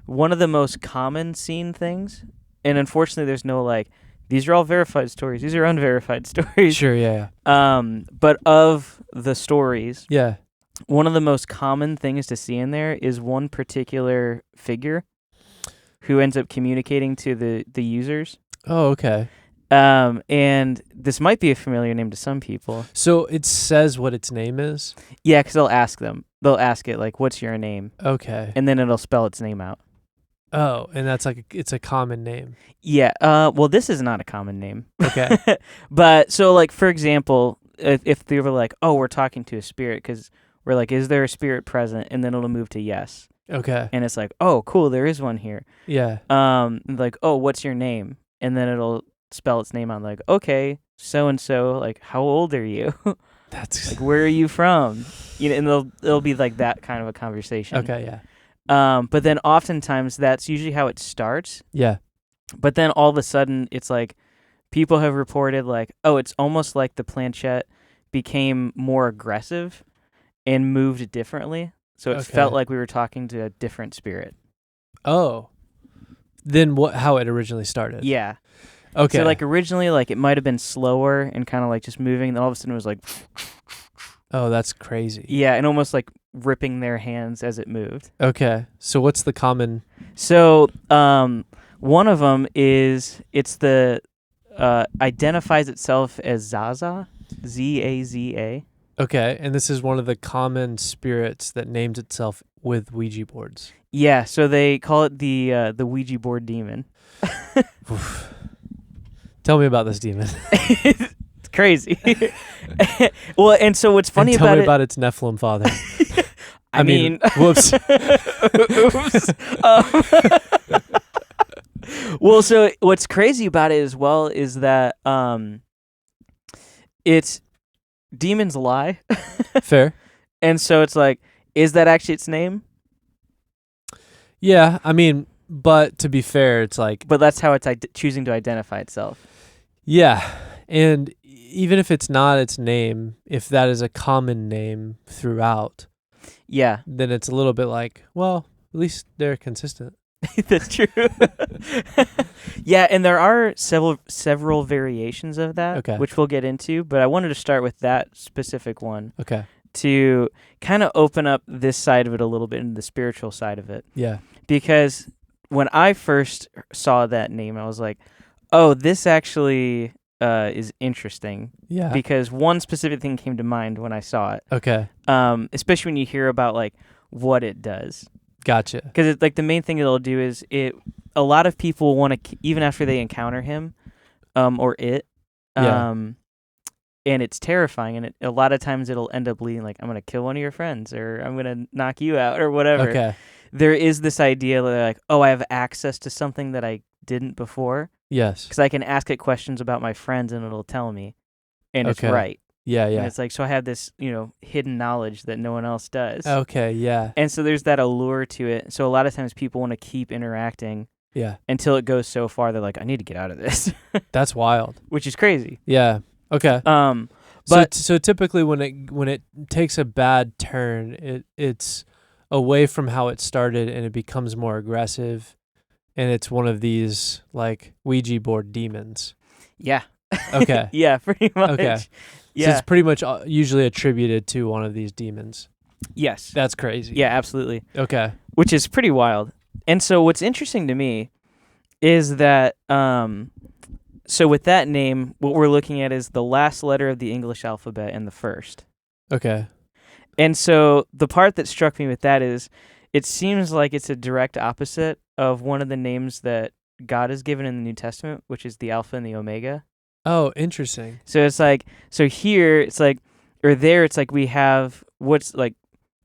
one of the most common seen things, and unfortunately there's no like, these are all verified stories, these are unverified stories. Sure, yeah. But of the stories, Yeah. one of the most common things to see in there is one particular figure who ends up communicating to the users. Oh, okay. And this might be a familiar name to some people. So it says what its name is? Yeah, because they'll ask them. They'll ask it, like, what's your name? Okay. And then it'll spell its name out. Oh, and that's like it's a common name. Yeah. Well, this is not a common name. Okay. But so, like, for example, if they were like, oh, we're talking to a spirit, because we're like, is there a spirit present? And then it'll move to yes. Okay. And it's like, oh, cool, there is one here. Yeah. Like, oh, what's your name? and then it'll spell its name on, like, okay, so and so, like, how old are you? That's Like, where are you from? And it'll be like that kind of a conversation. okay. Yeah. But then oftentimes that's usually how it starts. Yeah. But then all of a sudden it's like people have reported like, oh, it's almost like the planchette became more aggressive and moved differently. So it felt like we were talking to a different spirit. Oh. Then how it originally started. Yeah. Okay. So like originally, like it might have been slower and kind of like just moving. Then all of a sudden it was like, oh, that's crazy. yeah, and almost like ripping their hands as it moved. Okay. So what's the common? So one of them is identifies itself as Zaza, Zaza. Okay, and this is one of the common spirits that names itself with Ouija boards. Yeah, so they call it the Ouija board demon. Tell me about this demon. It's crazy. Well, and so what's funny and tell about me it? about its Nephilim father. I mean, whoops. Oops. Well, so what's crazy about it as well is that it's demons lie. Fair. And so it's like, is that actually its name? Yeah, I mean, but to be fair, it's like... But that's how it's choosing to identify itself. Yeah, and even if it's not its name, if that is a common name throughout, yeah, then it's a little bit like, well, at least they're consistent. That's true. Yeah, and there are several variations of that, which we'll get into, but I wanted to start with that specific one. Okay. To kind of open up this side of it a little bit and the spiritual side of it. Yeah. Because when I first saw that name, I was like, oh, this actually is interesting. Yeah. Because one specific thing came to mind when I saw it. Okay. Especially when you hear about like what it does. Gotcha. Because it's like the main thing it'll do is a lot of people want to, even after they encounter him, or it, and it's terrifying, and a lot of times it'll end up leading like, I'm gonna kill one of your friends, or I'm gonna knock you out, or whatever. Okay. There is this idea that like, oh, I have access to something that I didn't before. Yes. Because I can ask it questions about my friends, and it'll tell me, and it's right. Yeah, yeah. And it's like, so I have this, hidden knowledge that no one else does. Okay, yeah. And so there's that allure to it. So a lot of times people want to keep interacting. Yeah. Until it goes so far, they're like, I need to get out of this. That's wild. Which is crazy. Yeah. Okay. But so typically when it takes a bad turn, it's away from how it started and it becomes more aggressive, and it's one of these like Ouija board demons. Yeah. Okay. Yeah, pretty much. Okay. Yeah. So it's pretty much usually attributed to one of these demons. Yes. That's crazy. Yeah, absolutely. Okay. Which is pretty wild. And so what's interesting to me is that so with that name, what we're looking at is the last letter of the English alphabet and the first. Okay. And so the part that struck me with that is it seems like it's a direct opposite of one of the names that God has given in the New Testament, which is the Alpha and the Omega. Oh, interesting. So it's like, so here it's like, or there it's like we have what's like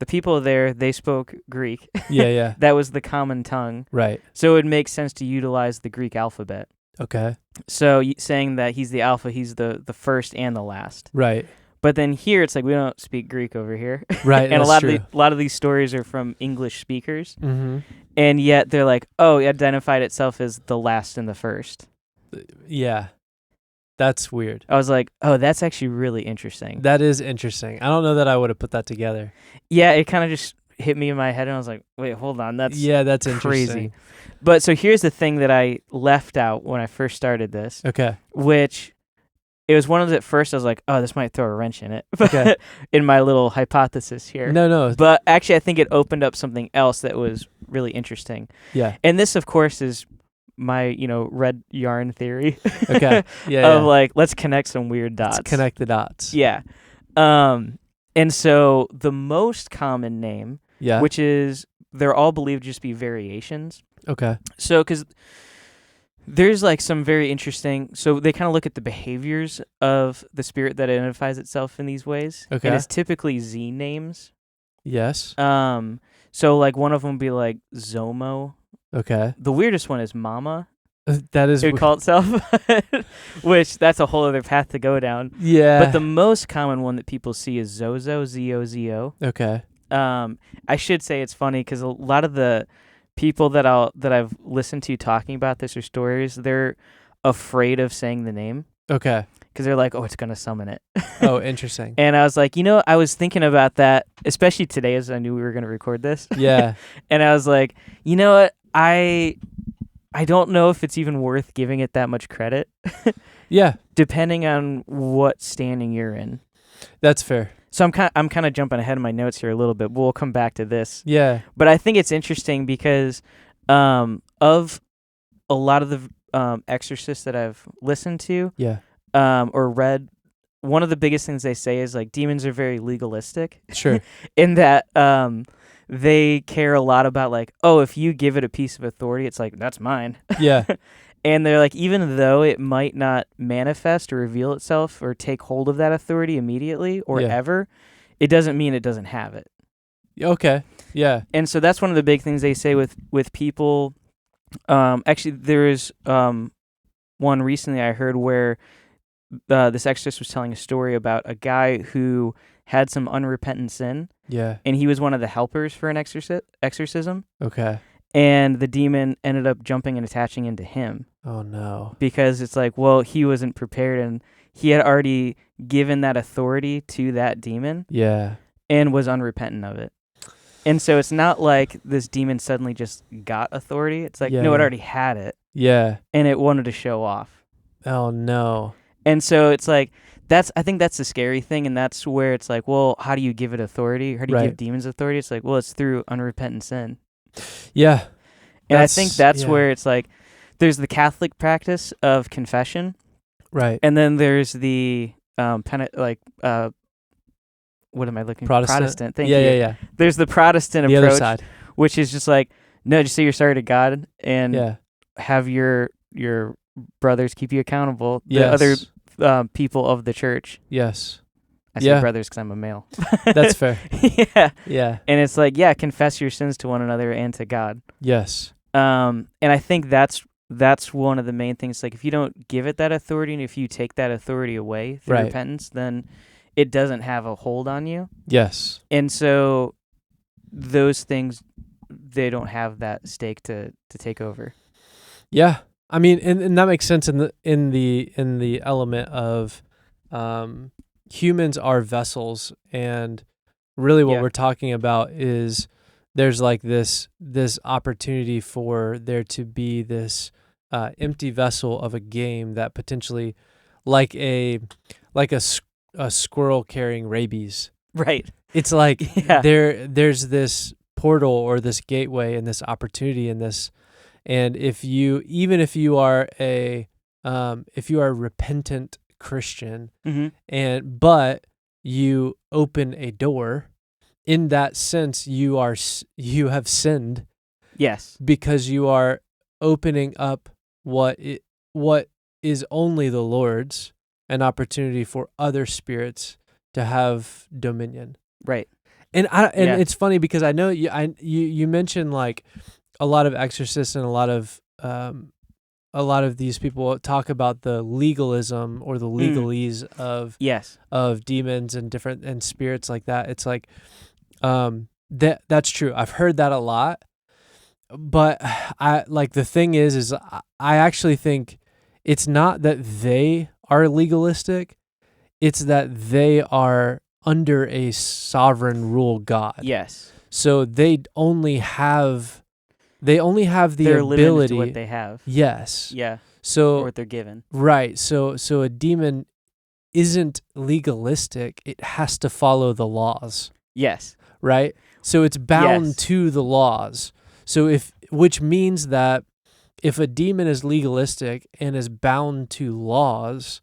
the people there, they spoke Greek. Yeah, yeah. That was the common tongue. Right. So it would make sense to utilize the Greek alphabet. Okay. So saying that he's the Alpha, he's the first and the last. Right. But then here it's like we don't speak Greek over here. Right. And that's a lot of these stories are from English speakers. Mm-hmm. And yet they're like, oh, it identified itself as the last and the first. Yeah. That's weird. I was like, oh, that's actually really interesting. That is interesting. I don't know that I would have put that together. Yeah, it kind of just hit me in my head, and I was like, wait, hold on. That's interesting. Crazy. But so here's the thing that I left out when I first started this. Okay. Which it was one of those at first I was like, oh, this might throw a wrench in it. Okay. In my little hypothesis here. No. But actually, I think it opened up something else that was really interesting. Yeah. And this, of course, is my, red yarn theory. Okay. Yeah. Of like, let's connect some weird dots. Let's connect the dots. Yeah. And so the most common name, which is, they're all believed to just be variations. Okay. So, because there's like some very interesting, so they kind of look at the behaviors of the spirit that identifies itself in these ways. Okay. And it's typically Z names. Yes. So like one of them would be like Zomo. Okay. The weirdest one is Mama. That is it would call itself, which that's a whole other path to go down. Yeah. But the most common one that people see is Zozo, Z-O-Z-O. Okay. I should say it's funny because a lot of the people that I've listened to talking about this or stories, they're afraid of saying the name Okay. because they're like, oh, it's gonna summon it. Oh, interesting. And I was like, I was thinking about that, especially today as I knew we were gonna record this. Yeah. And I was like, you know what, I don't know if it's even worth giving it that much credit. Yeah. Depending on what standing you're in. That's fair. So I'm kind of jumping ahead of my notes here a little bit, but we'll come back to this. Yeah. But I think it's interesting because of a lot of the exorcists that I've listened to Yeah. or read, one of the biggest things they say is like demons are very legalistic. Sure. In that they care a lot about like, oh, if you give it a piece of authority, it's like, that's mine. Yeah. And they're like, even though it might not manifest or reveal itself or take hold of that authority immediately or Yeah. ever, it doesn't mean it doesn't have it. Okay. Yeah. And so that's one of the big things they say with people. Actually, there is one recently I heard where this exorcist was telling a story about a guy who had some unrepentant sin, Yeah. and he was one of the helpers for an exorcism, Okay. and the demon ended up jumping and attaching into him. Oh no. Because it's like, well, he wasn't prepared and he had already given that authority to that demon Yeah. and was unrepentant of it. And so it's not like this demon suddenly just got authority. It's like, Yeah, no, it yeah. already had it Yeah. and it wanted to show off. Oh no. And so it's like, I think that's the scary thing. And that's where it's like, well, how do you give it authority? How do you Right. give demons authority? It's like, well, it's through unrepentant sin. Yeah. And I think that's yeah. where it's like, there's the Catholic practice of confession. Right. And then there's the what am I looking for? Protestant. Thank you. Yeah. There's the Protestant The other approach, side. which is just like, no, just say you're sorry to God and Yeah. have your brothers keep you accountable. The Yes. other people of the church. Yes. I say Yeah. brothers because I'm a male. That's fair. Yeah. Yeah. And it's like, yeah, confess your sins to one another and to God. Yes. And I think that's one of the main things. Like, if you don't give it that authority, and if you take that authority away through Right. repentance, then it doesn't have a hold on you. Yes. And so those things, they don't have that stake to take over. Yeah. I mean, and that makes sense in the element of humans are vessels, and really what Yeah. we're talking about is there's like this opportunity for there to be this empty vessel of a game that potentially like a squirrel carrying rabies. Right. It's like Yeah. there's this portal or this gateway and this opportunity in this, and if you are a repentant Christian Mm-hmm. but you open a door, in that sense you have sinned Yes. because you are opening up what is only the Lord's, an opportunity for other spirits to have dominion. Right. And Yeah. it's funny because I know you mentioned like a lot of exorcists and a lot of these people talk about the legalism or the legalese Yes. of demons and different and spirits like that. It's like that's true. I've heard that a lot. But I like the thing is I actually think it's not that they are legalistic, it's that they are under a sovereign rule God. Yes. So they only have the They're limited ability to what they have. Yes. Yeah. Or So what they're given. right. So a demon isn't legalistic. It has to follow the laws, Yes. right? So it's bound Yes. to the laws. So which means that if a demon is legalistic and is bound to laws,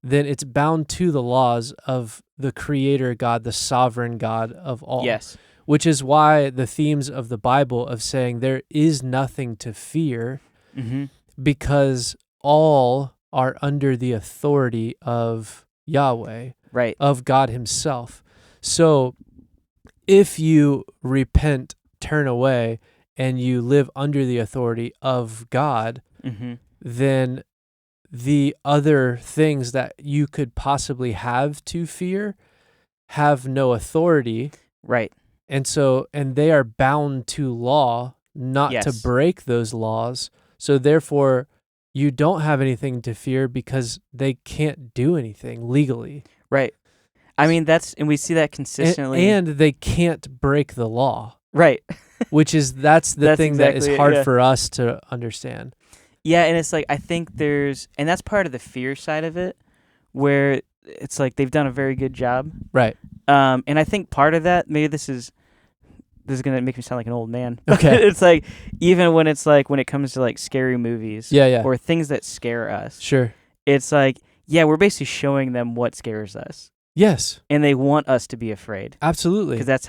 then it's bound to the laws of the creator God, the sovereign God of all. Yes. Which is why the themes of the Bible of saying there is nothing to fear, Mm-hmm. because all are under the authority of Yahweh, Right. of God himself. So if you repent, turn away, and you live under the authority of God, Mm-hmm. then the other things that you could possibly have to fear have no authority. Right. And they are bound to law, not to Yes. break those laws. So therefore, you don't have anything to fear because they can't do anything legally. Right. I mean, and we see that consistently. And they can't break the law. Right. That's the thing that is exactly it, hard yeah. for us to understand. Yeah, and it's like, I think and that's part of the fear side of it, where it's like they've done a very good job. Right. And I think part of that, maybe this is going to make me sound like an old man. Okay. It's like, even when it comes to like scary movies Yeah. or things that scare us, Sure. it's like, yeah, we're basically showing them what scares us. Yes. And they want us to be afraid. Absolutely. Because that's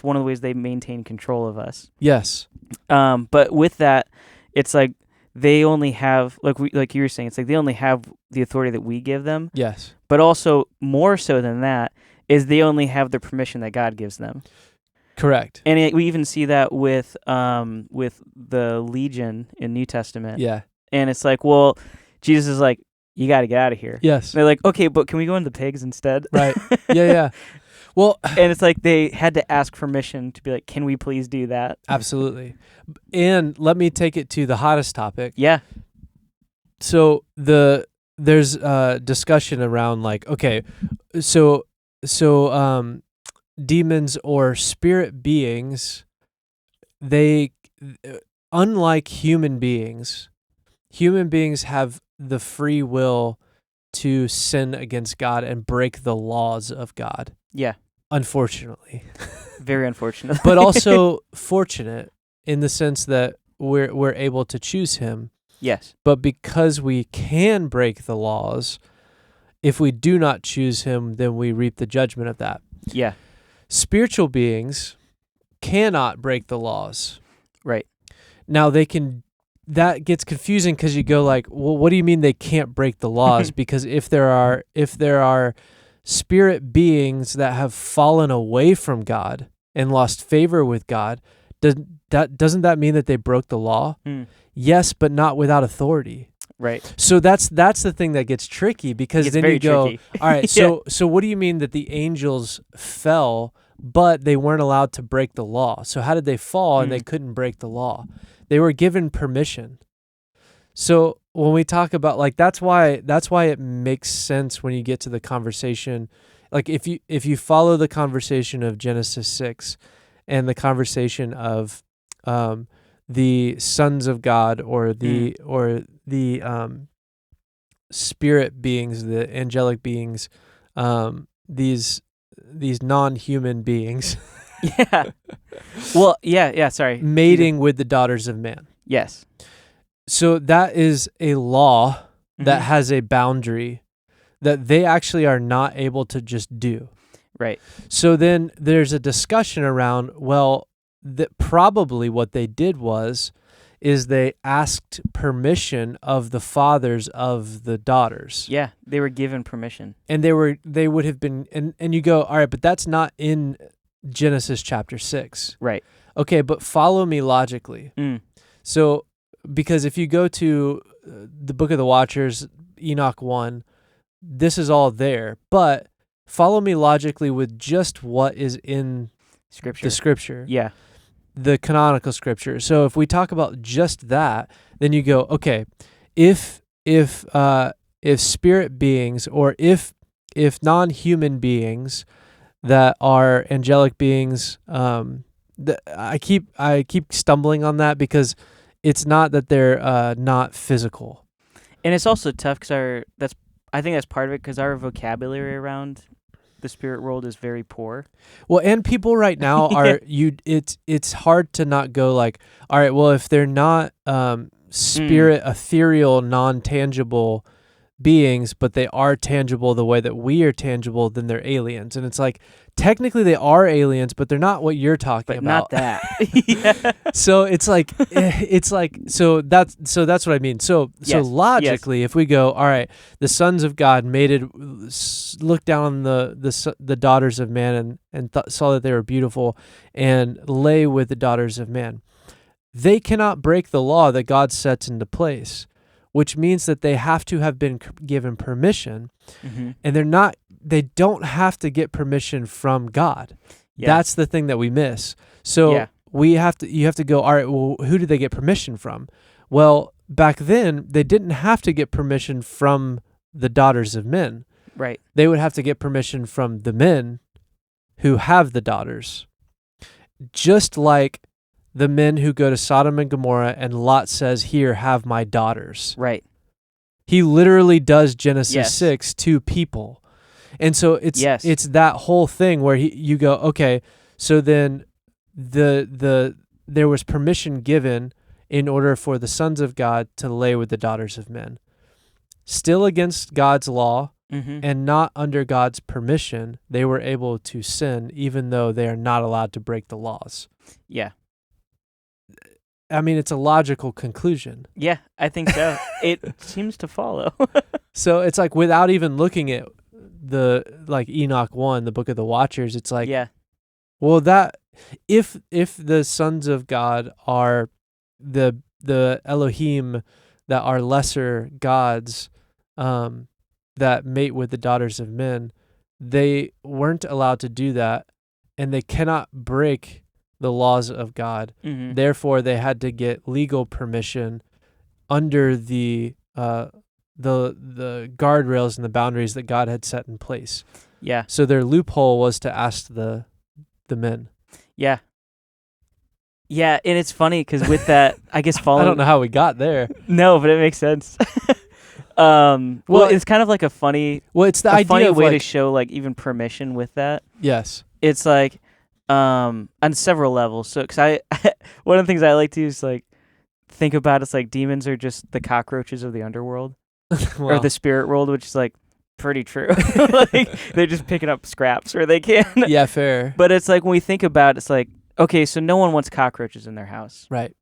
one of the ways they maintain control of us. Yes. But with that, it's like they only have, like you were saying, it's like they only have the authority that we give them. Yes. But also, more so than that, is they only have the permission that God gives them. Correct. And we even see that with the Legion in New Testament. Yeah. And it's like, well, Jesus is like, you got to get out of here. Yes. And they're like, okay, but can we go into the pigs instead? Right. Yeah. Well, and it's like they had to ask permission to be like, can we please do that? absolutely. And let me take it to the hottest topic. Yeah. So there's discussion around like, okay, so demons or spirit beings, they, unlike human beings have the free will to sin against God and break the laws of God. Yeah. Unfortunately. Very unfortunate. But also fortunate in the sense that we're able to choose him. Yes. But because we can break the laws, if we do not choose him, then we reap the judgment of that. Yeah. Spiritual beings cannot break the laws. Right. Now that gets confusing because you go like, well, what do you mean they can't break the laws? Because if there are spirit beings that have fallen away from God and lost favor with God, doesn't that mean that they broke the law? Yes, but not without authority. Right. So that's the thing that gets tricky because It's then very you go, tricky. all right, so what do you mean that the angels fell, but they weren't allowed to break the law? So how did they fall and they couldn't break the law? They were given permission. So when we talk about like that's why it makes sense when you get to the conversation, like if you follow the conversation of Genesis 6 and the conversation of the sons of God or the spirit beings, the angelic beings, these non-human beings. Yeah. Well, yeah, sorry. Mating with the daughters of man. Yes. So that is a law that has a boundary that they actually are not able to just do. Right. So then there's a discussion around, well, that probably what they did is they asked permission of the fathers of the daughters. Yeah, they were given permission. And they would have been, and you go, all right, but that's not in Genesis chapter 6. Right. Okay, but follow me logically. So, because if you go to the Book of the Watchers, Enoch 1, this is all there. But follow me logically with just what is in Scripture. the Scripture. Yeah. The canonical Scripture. So if we talk about just that, then you go, okay, if spirit beings or if non-human beings that are angelic beings, I keep stumbling on that because it's not that they're not physical. And it's also tough because I think that's part of it because our vocabulary around the spirit world is very poor. Well, and people right now are it's hard to not go like, all right, well, if they're not spirit, ethereal, non-tangible beings, but they are tangible the way that we are tangible, then they're aliens. And it's like, technically they are aliens, but they're not what you're talking about. But not that. Yeah. So it's like so that's what I mean. So logically, if we go, all right, the sons of God looked down on the daughters of man and saw that they were beautiful and lay with the daughters of man. They cannot break the law that God sets into place. which means that they have to have been given permission, Mm-hmm. and they don't have to get permission from God. Yeah. That's the thing that we miss. So Yeah. you have to go, all right, well, who did they get permission from? Well, back then, they didn't have to get permission from the daughters of men. Right. They would have to get permission from the men who have the daughters. Just like the men who go to Sodom and Gomorrah and Lot says, here, have my daughters. Right. He literally does Genesis Yes. 6 to people. And so it's Yes. it's that whole thing where you go, okay, so then there was permission given in order for the sons of God to lay with the daughters of men. Still against God's law Mm-hmm. and not under God's permission, they were able to sin even though they are not allowed to break the laws. Yeah. I mean, it's a logical conclusion. Yeah, I think so. It seems to follow. So it's like without even looking at like Enoch 1, the book of the Watchers, it's like, yeah. well, that if the sons of God are the Elohim that are lesser gods that mate with the daughters of men, they weren't allowed to do that, and they cannot break the laws of God. Mm-hmm. Therefore, they had to get legal permission under the guardrails and the boundaries that God had set in place. Yeah. So their loophole was to ask the men. Yeah. Yeah, and it's funny because with that, I guess following. I don't know how we got there. No, but it makes sense. Well, it's kind of like a funny, Well, it's the idea funny of way to like, show like even permission with that. yes, It's like on several levels. So, because one of the things I like to is like think about it's like demons are just the cockroaches of the underworld or well, the spirit world, which is like pretty true. Like they're just picking up scraps where they can. yeah, fair, But it's like when we think about it, it's like, okay, so no one wants cockroaches in their house. right?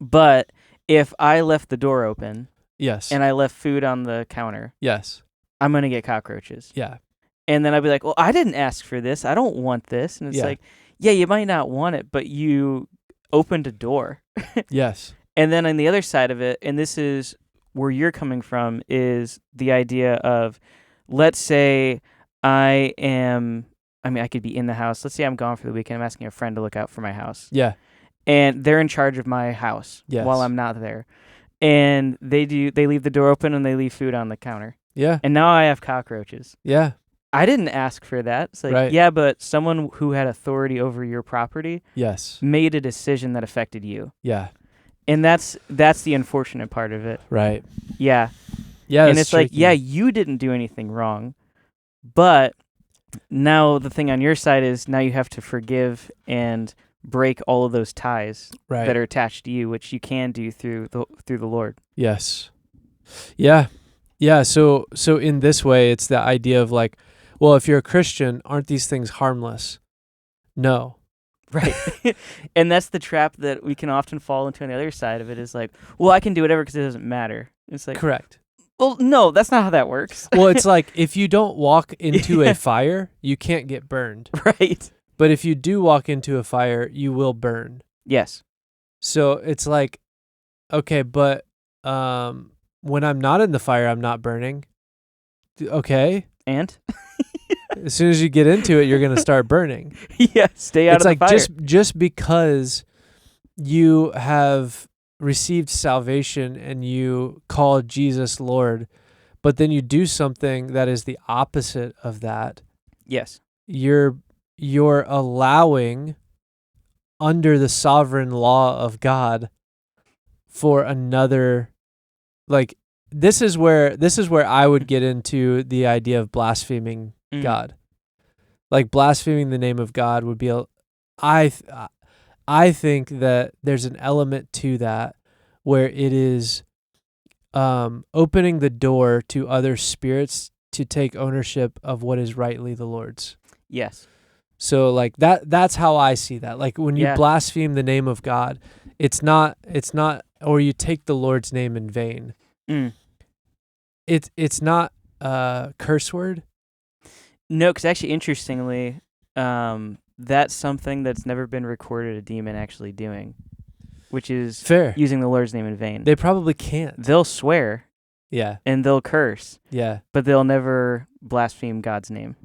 But if I left the door open Yes, and I left food on the counter, yes, I'm going to get cockroaches. yeah, And then I'd be like, well, I didn't ask for this. I don't want this. And it's Yeah. like, yeah, you might not want it, but you opened a door. yes, And then on the other side of it, and this is where you're coming from, is the idea of, let's say I could be in the house. Let's say I'm gone for the weekend. I'm asking a friend to look out for my house. yeah, And they're in charge of my house Yes. while I'm not there. And they leave the door open and they leave food on the counter. yeah, And now I have cockroaches. yeah, I didn't ask for that. It's like, Right. yeah, but someone who had authority over your property yes, made a decision that affected you. yeah, And that's the unfortunate part of it. right, Yeah. yeah. And that's it's like, tricky. yeah, you didn't do anything wrong. But now the thing on your side is now you have to forgive and break all of those ties right. that are attached to you, which you can do through the Lord. Yes. Yeah. Yeah. So in this way, it's the idea of like, well, if you're a Christian, aren't these things harmless? No. Right. And that's the trap that we can often fall into on the other side of it is like, well, I can do whatever because it doesn't matter. It's like, Correct. well, no, that's not how that works. Well, it's like if you don't walk into Yeah. a fire, you can't get burned. Right. But if you do walk into a fire, you will burn. Yes. So it's like, okay, but when I'm not in the fire, I'm not burning. Okay. And As soon as you get into it, you're going to start burning. yeah, stay out It's of like the fire. just because you have received salvation and you call Jesus Lord, but then you do something that is the opposite of that, Yes. you're allowing under the sovereign law of God for another, like this is where I would get into the idea of blaspheming Mm. God. Like blaspheming the name of God would be I think that there's an element to that where it is opening the door to other spirits to take ownership of what is rightly the Lord's. Yes. So like that's how I see that. Like when you Yeah. blaspheme the name of God, it's not or you take the Lord's name in vain. Mm. It's not a curse word. No, because actually, interestingly, that's something that's never been recorded a demon actually doing. which is Fair. using the Lord's name in vain. They probably can't. They'll swear Yeah. and they'll curse, Yeah. but they'll never blaspheme God's name.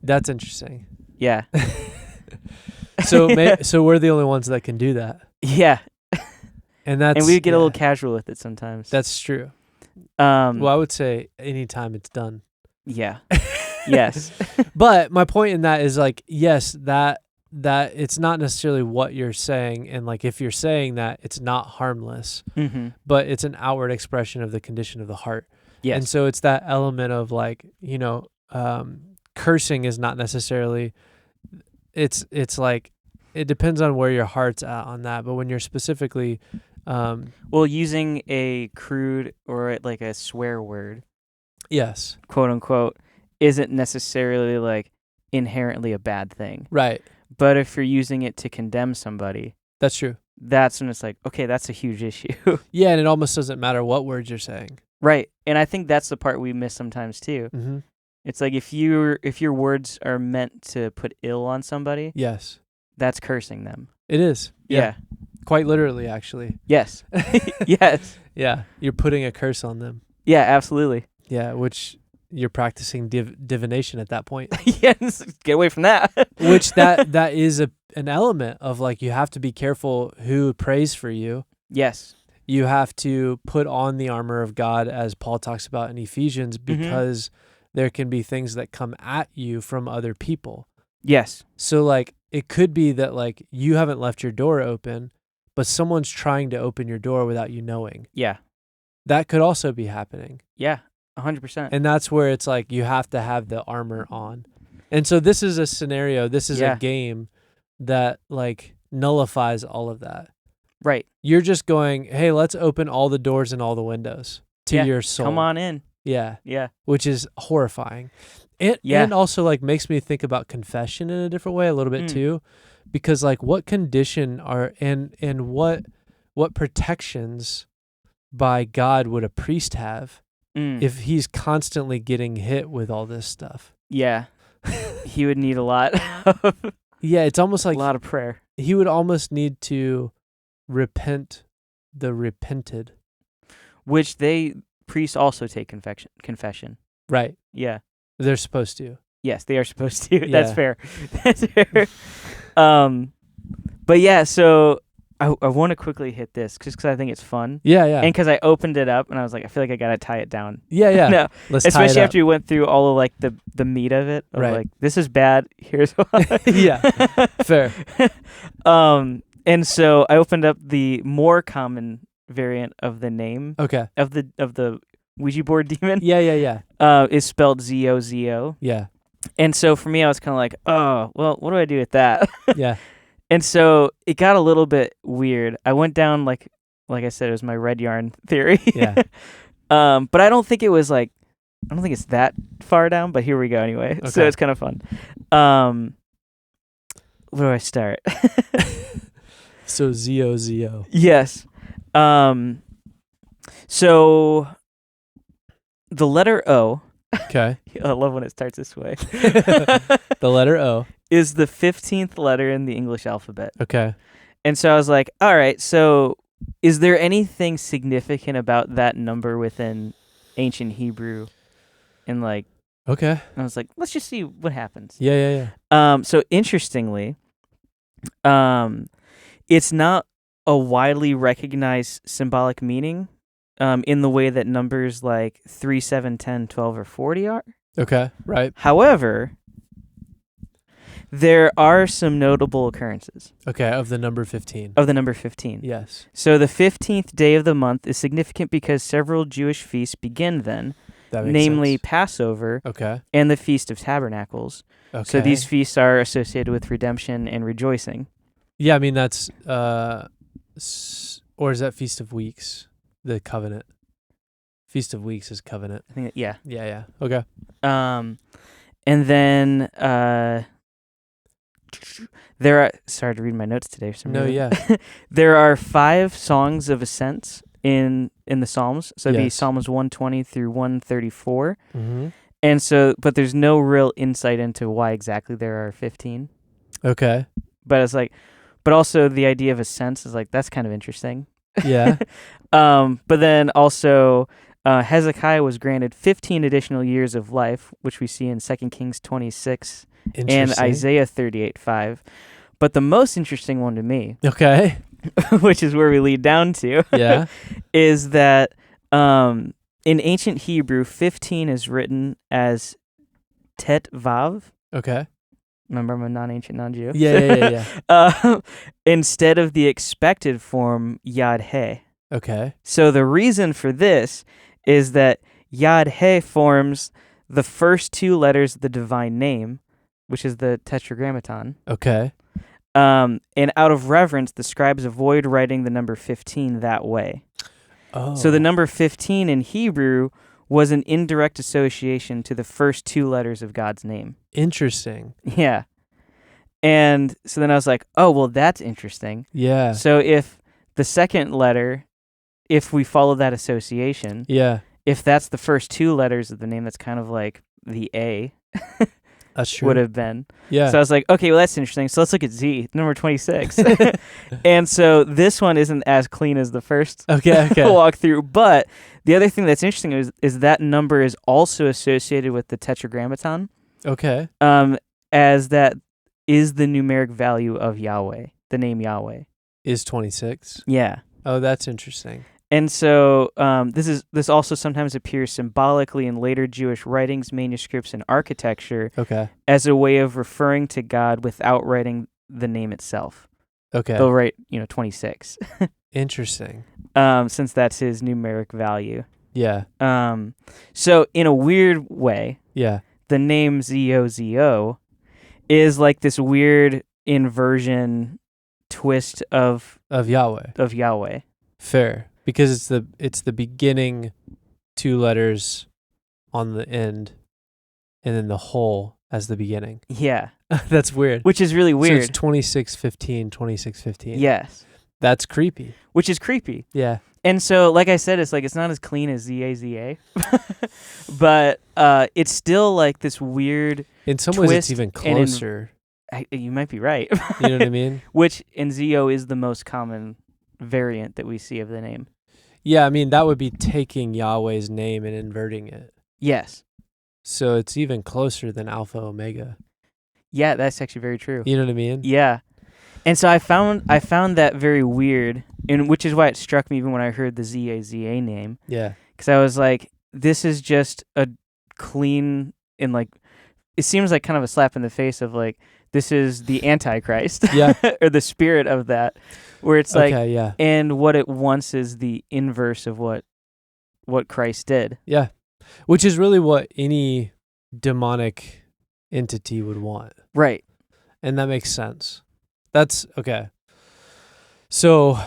That's interesting. Yeah. So we're the only ones that can do that. Yeah. And we get a little casual with it sometimes. That's true. Well, I would say anytime it's done. Yeah. Yes. But my point in that is like, yes, that it's not necessarily what you're saying, and like if you're saying that, it's not harmless, but it's an outward expression of the condition of the heart. Yes. And so it's that element of like, cursing is not necessarily. It's like it depends on where your heart's at on that. But when you're specifically, using a crude or like a swear word, yes, quote unquote, isn't necessarily like inherently a bad thing. Right. But if you're using it to condemn somebody, that's true. That's when it's like, okay, that's a huge issue. Yeah, and it almost doesn't matter what words you're saying. Right. And I think that's the part we miss sometimes too. Mm-hmm. It's like if your words are meant to put ill on somebody, yes, that's cursing them. It is. Yeah. Quite literally, actually. Yes. Yes. Yeah, you're putting a curse on them. Yeah, absolutely. Yeah, which you're practicing divination at that point. Yes, get away from that. Which that is an element of like you have to be careful who prays for you. Yes. You have to put on the armor of God, as Paul talks about in Ephesians, because there can be things that come at you from other people. Yes. So like it could be that like you haven't left your door open, but someone's trying to open your door without you knowing. Yeah. That could also be happening. Yeah, 100%. And that's where it's like you have to have the armor on. And so this is a scenario, this is a game that like nullifies all of that. Right. You're just going, hey, let's open all the doors and all the windows to your soul. Come on in. Yeah. Yeah. Which is horrifying. And also like makes me think about confession in a different way a little bit too. Because like what condition are and what protections by God would a priest have if he's constantly getting hit with all this stuff? Yeah. He would need a lot of it's almost like a lot of prayer. He would almost need to repent the repented. Which priests also take confession. Right. Yeah. They're supposed to. Yes, they are supposed to. Yeah. That's fair. That's fair. But yeah, so I want to quickly hit this just because I think it's fun. Yeah, yeah. And because I opened it up and I was like, I feel like I got to tie it down. Yeah, yeah. No, Let's especially tie it after we went through all of like the meat of it. Of right. Like, this is bad. Here's why. Yeah. Fair. And so I opened up the more common variant of the name. Okay. Of the Ouija board demon. Yeah. Is spelled Z-O-Z-O. Yeah. And so for me, I was kind of like, oh, well, what do I do with that? Yeah. And so it got a little bit weird. I went down, like I said, it was my red yarn theory. Yeah. But I don't think it's that far down, but here we go anyway. Okay. So it's kind of fun. Where do I start? So Z-O-Z-O. Yes. So the letter O. Okay. I love when it starts this way. The letter O is the 15th letter in the English alphabet. Okay. And so I was like, all right, so is there anything significant about that number within ancient Hebrew? And like, okay. I was like, let's just see what happens. Yeah. So interestingly, it's not a widely recognized symbolic meaning in the way that numbers like 3, 7, 10, 12, or 40 are. Okay, right. However, there are some notable occurrences. Okay, of the number 15. Of the number 15. Yes. So the 15th day of the month is significant because several Jewish feasts begin then, namely sense. Passover Okay. and the Feast of Tabernacles. Okay. So these feasts are associated with redemption and rejoicing. Yeah, I mean that's or is that Feast of Weeks? The covenant. Feast of Weeks is covenant. I think yeah. Yeah. Okay. And then there are, sorry to read my notes today for some reason. Yeah. There are 5 songs of ascents in the Psalms. So it'd be Yes. Psalms 120 through 134. Mm-hmm. And so, but there's no real insight into why exactly there are 15. Okay. But it's like, but also the idea of a sense is like, that's kind of interesting. Yeah. But then also Hezekiah was granted 15 additional years of life, which we see in 2 Kings 26 and Interesting. Isaiah 38:5. But the most interesting one to me, Okay. which is where we lead down to, Yeah. is that in ancient Hebrew, 15 is written as Tet Vav. Okay. Remember, I'm a non-ancient, non-Jew. Yeah. Instead of the expected form Yad He. Okay. So the reason for this is that Yad He forms the first two letters of the divine name, which is the Tetragrammaton. Okay. And out of reverence, the scribes avoid writing the number 15 that way. Oh. So the number 15 in Hebrew was an indirect association to the first two letters of God's name. Interesting. Yeah. And so then I was like, oh, well, that's interesting. Yeah. So if the second letter, if we follow that association, Yeah. if that's the first two letters of the name, that's kind of like the A That's true. would have been. Yeah. So I was like, okay, well, that's interesting. So let's look at Z, number 26. And so this one isn't as clean as the first Okay. walkthrough. But the other thing that's interesting is that number is also associated with the Tetragrammaton, Okay. as that is the numeric value of Yahweh, the name Yahweh. Is 26. Yeah. Oh, that's interesting. And so this also sometimes appears symbolically in later Jewish writings, manuscripts, and architecture Okay. as a way of referring to God without writing the name itself. Okay. They'll write, 26, Interesting. since that's his numeric value. Yeah. So in a weird way, Yeah. the name ZOZO is like this weird inversion twist of Yahweh. Fair. Because it's the beginning two letters on the end and then the whole as the beginning. Yeah. That's weird. Which is really weird. So it's 2615, 2615. Yes. That's creepy. Which is creepy. Yeah. And so, like I said, it's like it's not as clean as ZAZA, but it's still like this weird. In some ways, it's even closer. You might be right. You know what I mean? Which in ZO is the most common variant that we see of the name. Yeah, I mean, that would be taking Yahweh's name and inverting it. Yes. So it's even closer than Alpha Omega. Yeah, that's actually very true. You know what I mean? Yeah. And so I found that very weird, and which is why it struck me even when I heard the ZAZA name. Yeah. Because I was like, this is just a clean and like, it seems like kind of a slap in the face of like, this is the Antichrist. Yeah. Or the spirit of that, where it's like, okay, yeah. And what it wants is the inverse of what Christ did. Yeah. Which is really what any demonic entity would want. Right. And that makes sense. That's okay. So,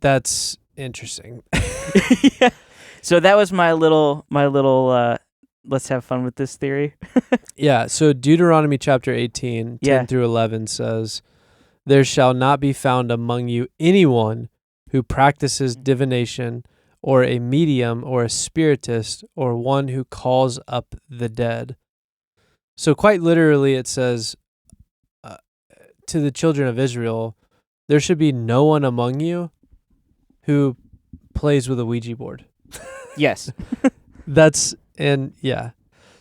that's interesting. Yeah. So that was my little let's have fun with this theory. Yeah, so Deuteronomy chapter 18, 10 through 11 says, "There shall not be found among you anyone who practices divination, or a medium, or a spiritist, or one who calls up the dead." So quite literally it says, to the children of Israel, there should be no one among you who plays with a Ouija board. Yes.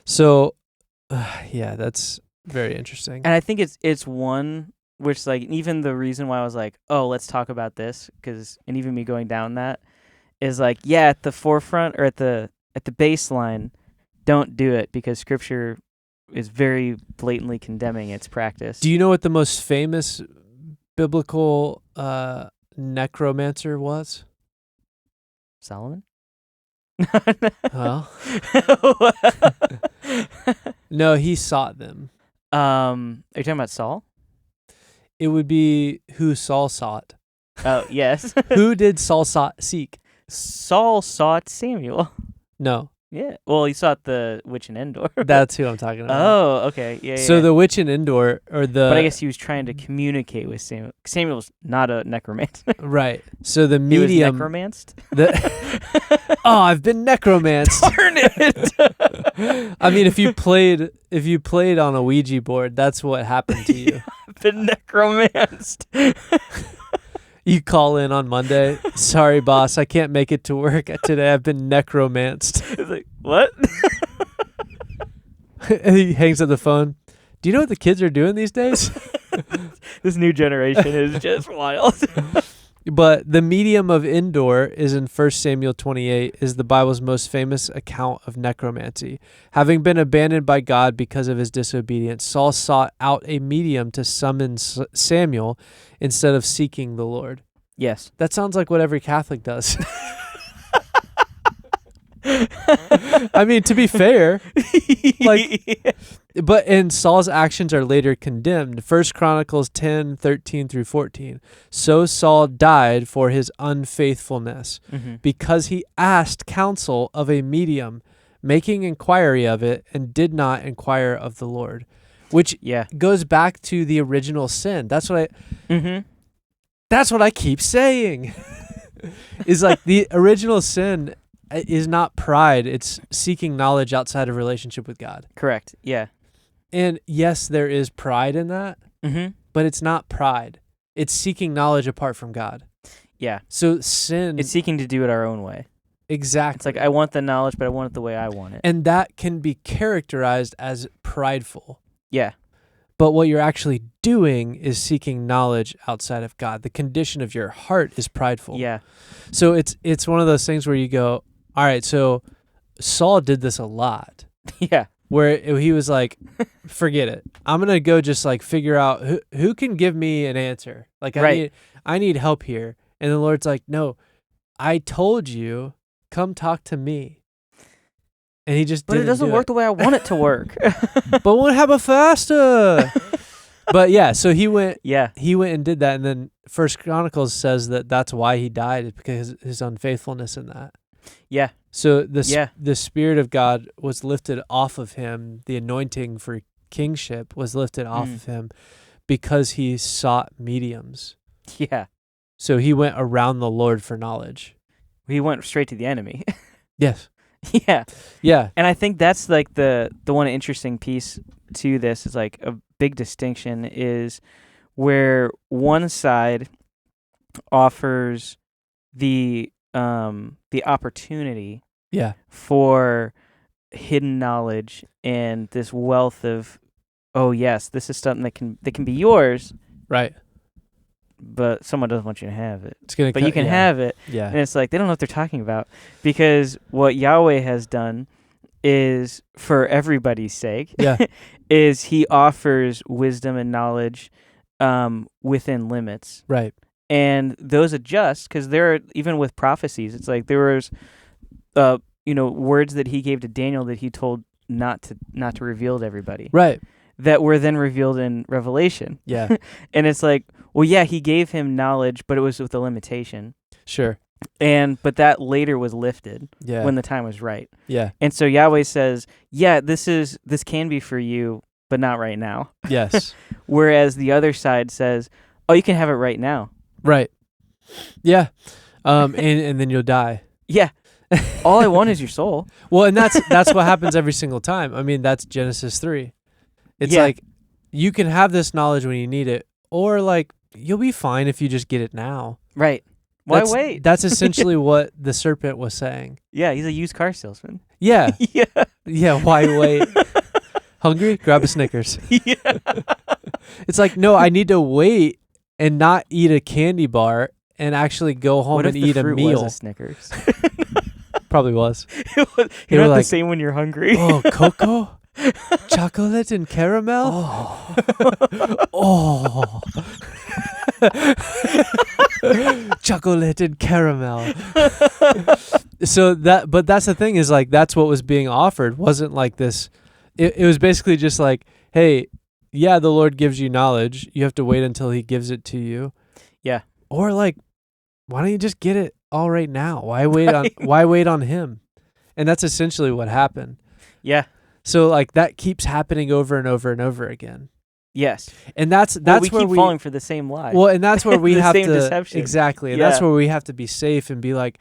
So, that's very interesting. And I think it's one which like even the reason why I was like, oh, let's talk about this, and even me going down that is like, yeah, at the forefront or at the baseline, don't do it because Scripture is very blatantly condemning its practice. Do you know what the most famous biblical necromancer was? Solomon? Well, no, he sought them. Are you talking about Saul? It would be who Saul sought. Oh, yes. Who did Saul seek? Saul sought Samuel. No. Yeah. Well, he sought the witch in Endor. That's who I'm talking about. Oh, okay. Yeah. So the witch in Endor, but I guess he was trying to communicate with Samuel. Samuel's not a necromancer. Right. So the He was medium. necromanced? Oh, I've been necromanced. Darn it! I mean, if you played on a Ouija board, that's what happened to you. been necromanced. You call in on Monday. Sorry, boss, I can't make it to work today. I've been necromanced. It's like, what? And he hangs up the phone. Do you know what the kids are doing these days? This new generation is just wild. But the medium of Endor is in 1 Samuel 28, is the Bible's most famous account of necromancy. Having been abandoned by God because of his disobedience, Saul sought out a medium to summon Samuel instead of seeking the Lord. Yes. That sounds like what every Catholic does. I mean, to be fair, and Saul's actions are later condemned. 1 Chronicles 10:13 through 14. So Saul died for his unfaithfulness, because he asked counsel of a medium, making inquiry of it, and did not inquire of the Lord. Which goes back to the original sin. That's what I keep saying. Is like the original sin is not pride. It's seeking knowledge outside of relationship with God. Correct. Yeah. And yes, there is pride in that, but it's not pride. It's seeking knowledge apart from God. Yeah. So sin... It's seeking to do it our own way. Exactly. It's like, I want the knowledge, but I want it the way I want it. And that can be characterized as prideful. Yeah. But what you're actually doing is seeking knowledge outside of God. The condition of your heart is prideful. Yeah. So it's one of those things where you go, all right, so Saul did this a lot. Yeah. Where he was like, forget it. I'm going to go just like figure out who can give me an answer. Like I need help here. And the Lord's like, no, I told you, come talk to me. And he just didn't. But it doesn't work the way I want it to work. But what happened faster? But yeah, so he went and did that. And then First Chronicles says that that's why he died, because his unfaithfulness in that. Yeah. So the Spirit of God was lifted off of him. The anointing for kingship was lifted off of him because he sought mediums. Yeah. So he went around the Lord for knowledge. He went straight to the enemy. Yes. Yeah. Yeah. And I think that's like the one interesting piece to this is like a big distinction is where one side offers the opportunity for hidden knowledge and this wealth of, oh yes, this is something that can be yours. Right. But someone doesn't want you to have it. But you can have it. Yeah. And it's like, they don't know what they're talking about. Because what Yahweh has done is, for everybody's sake, is he offers wisdom and knowledge within limits. Right. And those adjust, because there are, even with prophecies, it's like there was, words that he gave to Daniel that he told not to reveal to everybody. Right. That were then revealed in Revelation. Yeah. And it's like, well, yeah, he gave him knowledge, but it was with a limitation. Sure. But that later was lifted when the time was right. Yeah. And so Yahweh says, yeah, this can be for you, but not right now. Yes. Whereas the other side says, oh, you can have it right now. Right. Yeah. And then you'll die. Yeah. All I want is your soul. Well, and that's what happens every single time. I mean, that's Genesis 3. It's like, you can have this knowledge when you need it, or like, you'll be fine if you just get it now. Right. Why wait? That's essentially what the serpent was saying. Yeah, he's a used car salesman. Yeah. Yeah. Yeah, why wait? Hungry? Grab a Snickers. Yeah. It's like, no, I need to wait and not eat a candy bar and actually go home and eat a meal. Was a Snickers? Probably was. You're not the same when you're hungry. Oh, cocoa? Chocolate and caramel? Oh. Chocolate and caramel. But that's the thing is like, that's what was being offered. Wasn't like this. It was basically just like, hey, yeah, the Lord gives you knowledge. You have to wait until he gives it to you. Yeah. Or like, why don't you just get it all right now? Why wait on him? And that's essentially what happened. Yeah. So like that keeps happening over and over and over again. Yes. And that's we where keep falling for the same lie. Well, and that's where we have same to deception. Exactly. And that's where we have to be safe and be like,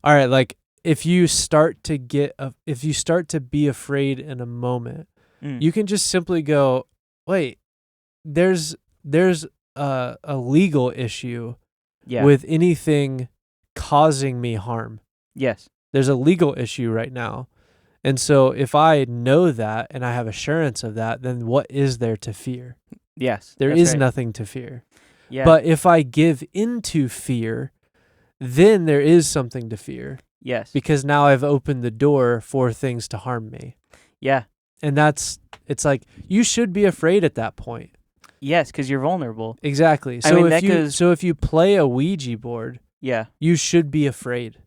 all right, like if you start to be afraid in a moment, you can just simply go, wait, there's there's a legal issue Yeah. with anything causing me harm. Yes. There's a legal issue right now. And so if I know that and I have assurance of that, then what is there to fear? Yes. There that's is right. nothing to fear. Yeah. But if I give into fear, then there is something to fear, yes. because now I've opened the door for things to harm me. Yeah. And it's like, you should be afraid at that point. Yes, because you're vulnerable. Exactly. I So mean, if that you goes- so if you play a Ouija board, Yeah. you should be afraid,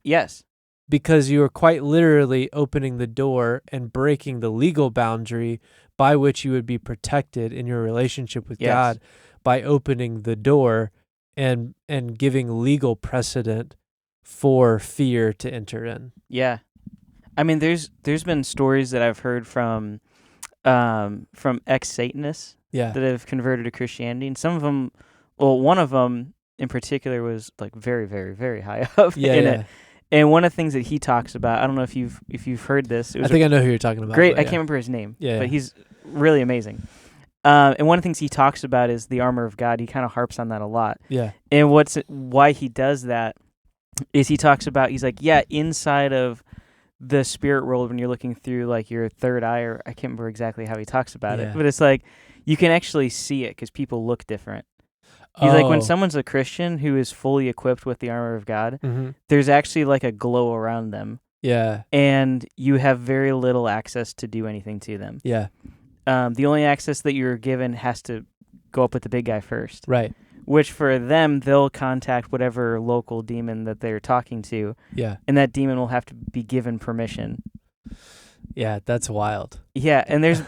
Yes. because you are quite literally opening the door and breaking the legal boundary by which you would be protected in your relationship with Yes. God, by opening the door and giving legal precedent for fear to enter in. Yeah. I mean, there's been stories that I've heard from ex-Satanists Yeah. that have converted to Christianity, and some of them, well, one of them in particular was like very, very, very high up Yeah, in yeah. it. And one of the things that he talks about, I don't know if you've heard this. It was I think I know who you're talking about. great. but I yeah. can't remember his name, Yeah, but yeah. he's really amazing. And one of the things he talks about is the armor of God. He kind of harps on that a lot. Yeah. And why he does that is he talks about, he's like, yeah, inside of the spirit world, when you're looking through like your third eye, or I can't remember exactly how he talks about it, Yeah. but it's like you can actually see it because people look different. He's like, when Oh. someone's a Christian who is fully equipped with the armor of God, Mm-hmm. there's actually like a glow around them, Yeah. and you have very little access to do anything to them. Yeah. The only access that you're given has to go up with the big guy first, Right. which for them, they'll contact whatever local demon that they're talking to, Yeah. and that demon will have to be given permission. Yeah. That's wild. Yeah, and there's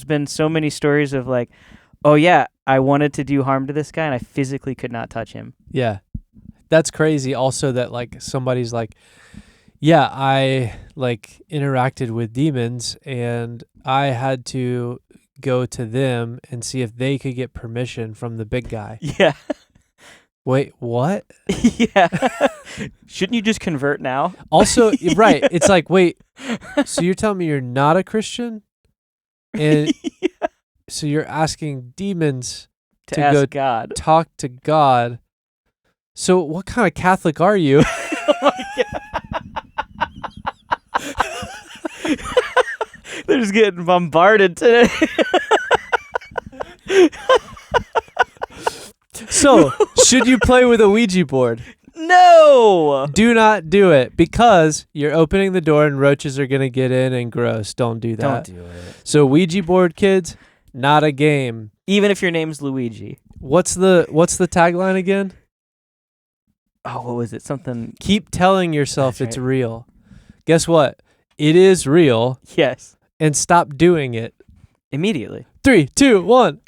been so many stories of like, oh yeah, I wanted to do harm to this guy and I physically could not touch him. Yeah. That's crazy also that like somebody's like, yeah, I like interacted with demons and I had to go to them and see if they could get permission from the big guy. Yeah. Wait, what? Yeah. Shouldn't you just convert now? Also, right. It's like, wait, so you're telling me you're not a Christian? And so you're asking demons to to ask go God. talk to God. So what kind of Catholic are you? Oh my God. They're just getting bombarded today. So, should you play with a Ouija board? No. Do not do it, because you're opening the door and roaches are going to get in and gross. Don't do that. Don't do it. So Ouija board, kids, not a game. Even if your name's Luigi. What's the tagline again? Oh, what was it? Something. Keep telling yourself That's it's right. real. Guess what? It is real, Yes. and stop doing it. Immediately. 3, 2, 1.